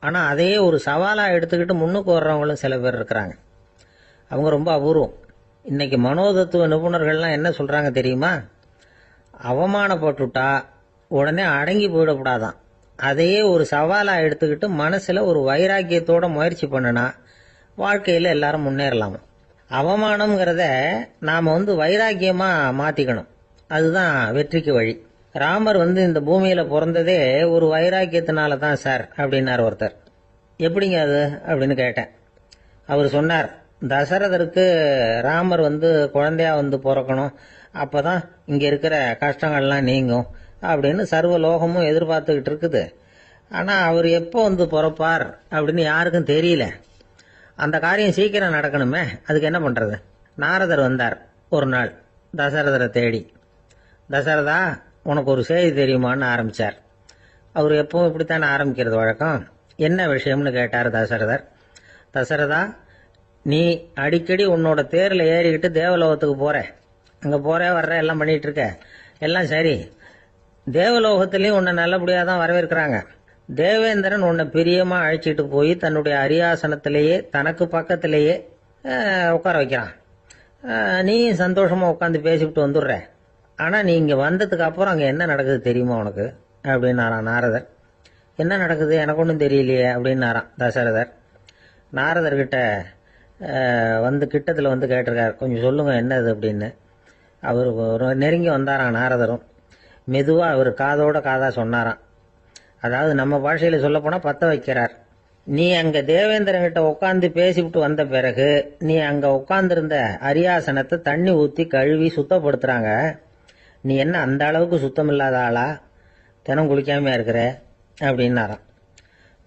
ஆனால் அதையே ஒரு சவாலாக எடுத்துக்கிட்டு முன்னுக்கு வர்றவங்களும் சில பேர் இருக்கிறாங்க. அவங்க ரொம்ப அபூர்வம். இன்னைக்கு மனோதத்துவ நிபுணர்கள்லாம் என்ன சொல்கிறாங்க தெரியுமா? அவமானப்பட்டுட்டா உடனே அடங்கி போயிடக்கூடாதான். அதையே ஒரு சவாலாக எடுத்துக்கிட்டு மனசில் ஒரு வைராக்கியத்தோட முயற்சி பண்ணினா வாழ்க்கையில் எல்லாரும் முன்னேறலாம். அவமானம்ங்கிறத நாம் வந்து வைராக்கியமாக மாற்றிக்கணும். அதுதான் வெற்றிக்கு வழி. ராமர் வந்து இந்த பூமியில் பிறந்ததே ஒரு வைராக்கியத்தினால தான் சார் அப்படின்னார் ஒருத்தர். எப்படிங்க அது அப்படின்னு கேட்டேன். அவர் சொன்னார், தசரதருக்கு ராமர் வந்து குழந்தையா வந்து பிறக்கணும், அப்போ தான் இங்கே இருக்கிற கஷ்டங்கள்லாம் நீங்கும் அப்படின்னு சர்வ லோகமும் எதிர்பார்த்துக்கிட்டு இருக்குது. ஆனால் அவர் எப்போ வந்து பிறப்பார் அப்படின்னு யாருக்கும் தெரியல. அந்த காரியம் சீக்கிரம் நடக்கணுமே, அதுக்கு என்ன பண்ணுறது? நாரதர் வந்தார் ஒரு நாள் தசரதரை தேடி. தசரதா, உனக்கு ஒரு செய்தி தெரியுமான்னு ஆரம்பித்தார். அவர் எப்பவும் இப்படித்தானே ஆரம்பிக்கிறது வழக்கம். என்ன விஷயம்னு கேட்டார் தசரதர். தசரதா, நீ அடிக்கடி உன்னோட தேரில் ஏறிக்கிட்டு தேவலோகத்துக்கு போகிற, அங்கே போகிற வர்ற எல்லாம் பண்ணிகிட்டு இருக்க, எல்லாம் சரி. தேவலோகத்திலையும் உன்னை நல்லபடியாக தான் வரவேற்கிறாங்க. தேவேந்திரன் உன்னை பிரியமாக அழைச்சிட்டு போய் தன்னுடைய அரியாசனத்திலேயே தனக்கு பக்கத்திலேயே உட்கார வைக்கிறான். நீயும் சந்தோஷமாக உட்காந்து பேசிவிட்டு வந்துடுற. ஆனால் நீ இங்கே வந்ததுக்கு அப்புறம் அங்கே என்ன நடக்குது தெரியுமா உனக்கு அப்படின்னாரான் நாரதர். என்ன நடக்குது எனக்கு ஒன்றும் தெரியலையே அப்படின்னாரான் தசரதர். நாரதர்கிட்ட வந்து கிட்டத்தில் வந்து கேட்டிருக்கார், கொஞ்சம் சொல்லுங்கள் என்னது அப்படின்னு. அவர் ஒரு நெருங்கி வந்தாரான் நாரதரும். மெதுவாக அவர் காதோட காதாக சொன்னாராம். அதாவது நம்ம பாஷையில் சொல்லப்போனால் பற்ற வைக்கிறார். நீ அங்கே தேவேந்திரங்கிட்ட உட்காந்து பேசிவிட்டு வந்த பிறகு நீ அங்கே உட்காந்துருந்த அரியாசனத்தை தண்ணி ஊற்றி கழுவி சுத்தப்படுத்துகிறாங்க. நீ என்ன அந்த அளவுக்கு சுத்தம் இல்லாத ஆளா, தினம் குளிக்காமையா இருக்கிற அப்படின்னாராம்.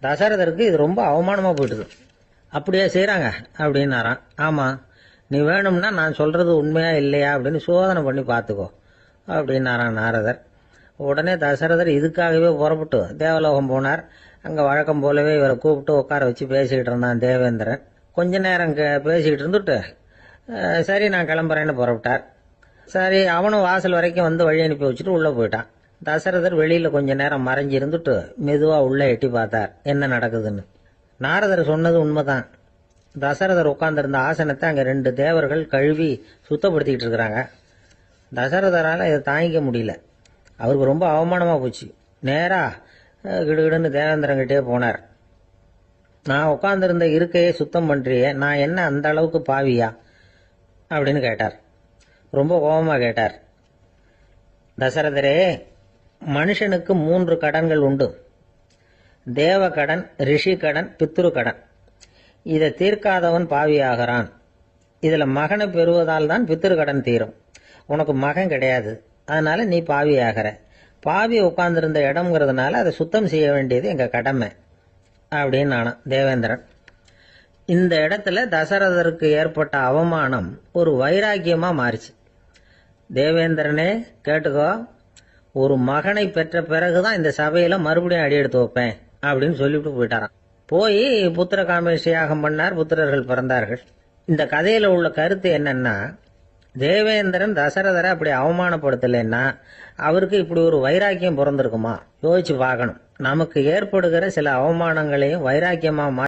தசரதருக்கு இது ரொம்ப அவமானமாக போயிட்டுது. அப்படியே செய்கிறாங்க அப்படின்னாராம். ஆமாம், நீ வேணும்னா நான் சொல்கிறது உண்மையா இல்லையா அப்படின்னு சோதனை பண்ணி பார்த்துக்கோ அப்படின்னாரான் நாரதர். உடனே தசரதர் இதுக்காகவே புறப்பட்டு தேவலோகம் போனார். அங்கே வழக்கம் போலவே இவரை கூப்பிட்டு உட்கார வச்சு பேசிக்கிட்டு இருந்தான் தேவேந்திரன். கொஞ்ச நேரம் பேசிக்கிட்டு இருந்துட்டு சரி நான் கிளம்புறேன்னு புறப்பட்டார். சரி, அவனும் வாசல் வரைக்கும் வந்து வழி அனுப்பி வச்சுட்டு உள்ளே போயிட்டான். தசரதர் வெளியில் கொஞ்ச நேரம் மறைஞ்சி இருந்துட்டு மெதுவாக உள்ளே எட்டி பார்த்தார் என்ன நடக்குதுன்னு. நாரதர் சொன்னது உண்மைதான். தசரதர் உட்கார்ந்திருந்த ஆசனத்தை அங்கே 2 தேவர்கள் கழுவி சுத்தப்படுத்திக்கிட்டு இருக்கிறாங்க. தசரதரால் இதை தாங்கிக்க முடியல. அவருக்கு ரொம்ப அவமானமாக போச்சு. நேராக கிடுகிடுன்னு தேவேந்திரங்கிட்டே போனார். நான் உட்கார்ந்திருந்த இருக்கையை சுத்தம் பண்ணுறியே, நான் என்ன அந்த அளவுக்கு பாவியா அப்படின்னு கேட்டார். ரொம்ப கோபமாக கேட்டார். தசரதரே, மனுஷனுக்கு 3 கடன்கள் உண்டு. தேவ கடன், ரிஷி கடன், பித்ரு கடன். இதை தீர்க்காதவன் பாவியாகிறான். இதில் மகனை பெறுவதால் தான் பித்ரு கடன் தீரும். உனக்கு மகன் கிடையாது, அதனால நீ பாவியாகிற. பாவி உட்கார்ந்துருந்த இடம்ங்கிறதுனால அதை சுத்தம் செய்ய வேண்டியது எங்கள் கடமை அப்படின்னு நானும் தேவேந்திரன். இந்த இடத்துல தசரதருக்கு ஏற்பட்ட அவமானம் ஒரு வைராக்கியமா மாறிச்சு. தேவேந்திரனே கேட்டுக்கோ, ஒரு மகனை பெற்ற பிறகுதான் இந்த சபையில மறுபடியும் அடி எடுத்து வைப்பேன் அப்படின்னு சொல்லிவிட்டு போயிட்டாராம். போய் புத்திர காமேஷ் யாகம் பண்ணார், புத்திரர்கள் பிறந்தார்கள். இந்த கதையில உள்ள கருத்து என்னன்னா, தேவேந்திரன் தசரதரை அப்படி அவமானப்படுத்தலைன்னா அவருக்கு இப்படி ஒரு வைராக்கியம் பிறந்திருக்குமா? யோசிச்சு பார்க்கணும். நமக்கு ஏற்படுகிற சில அவமானங்களையும் வைராக்கியமா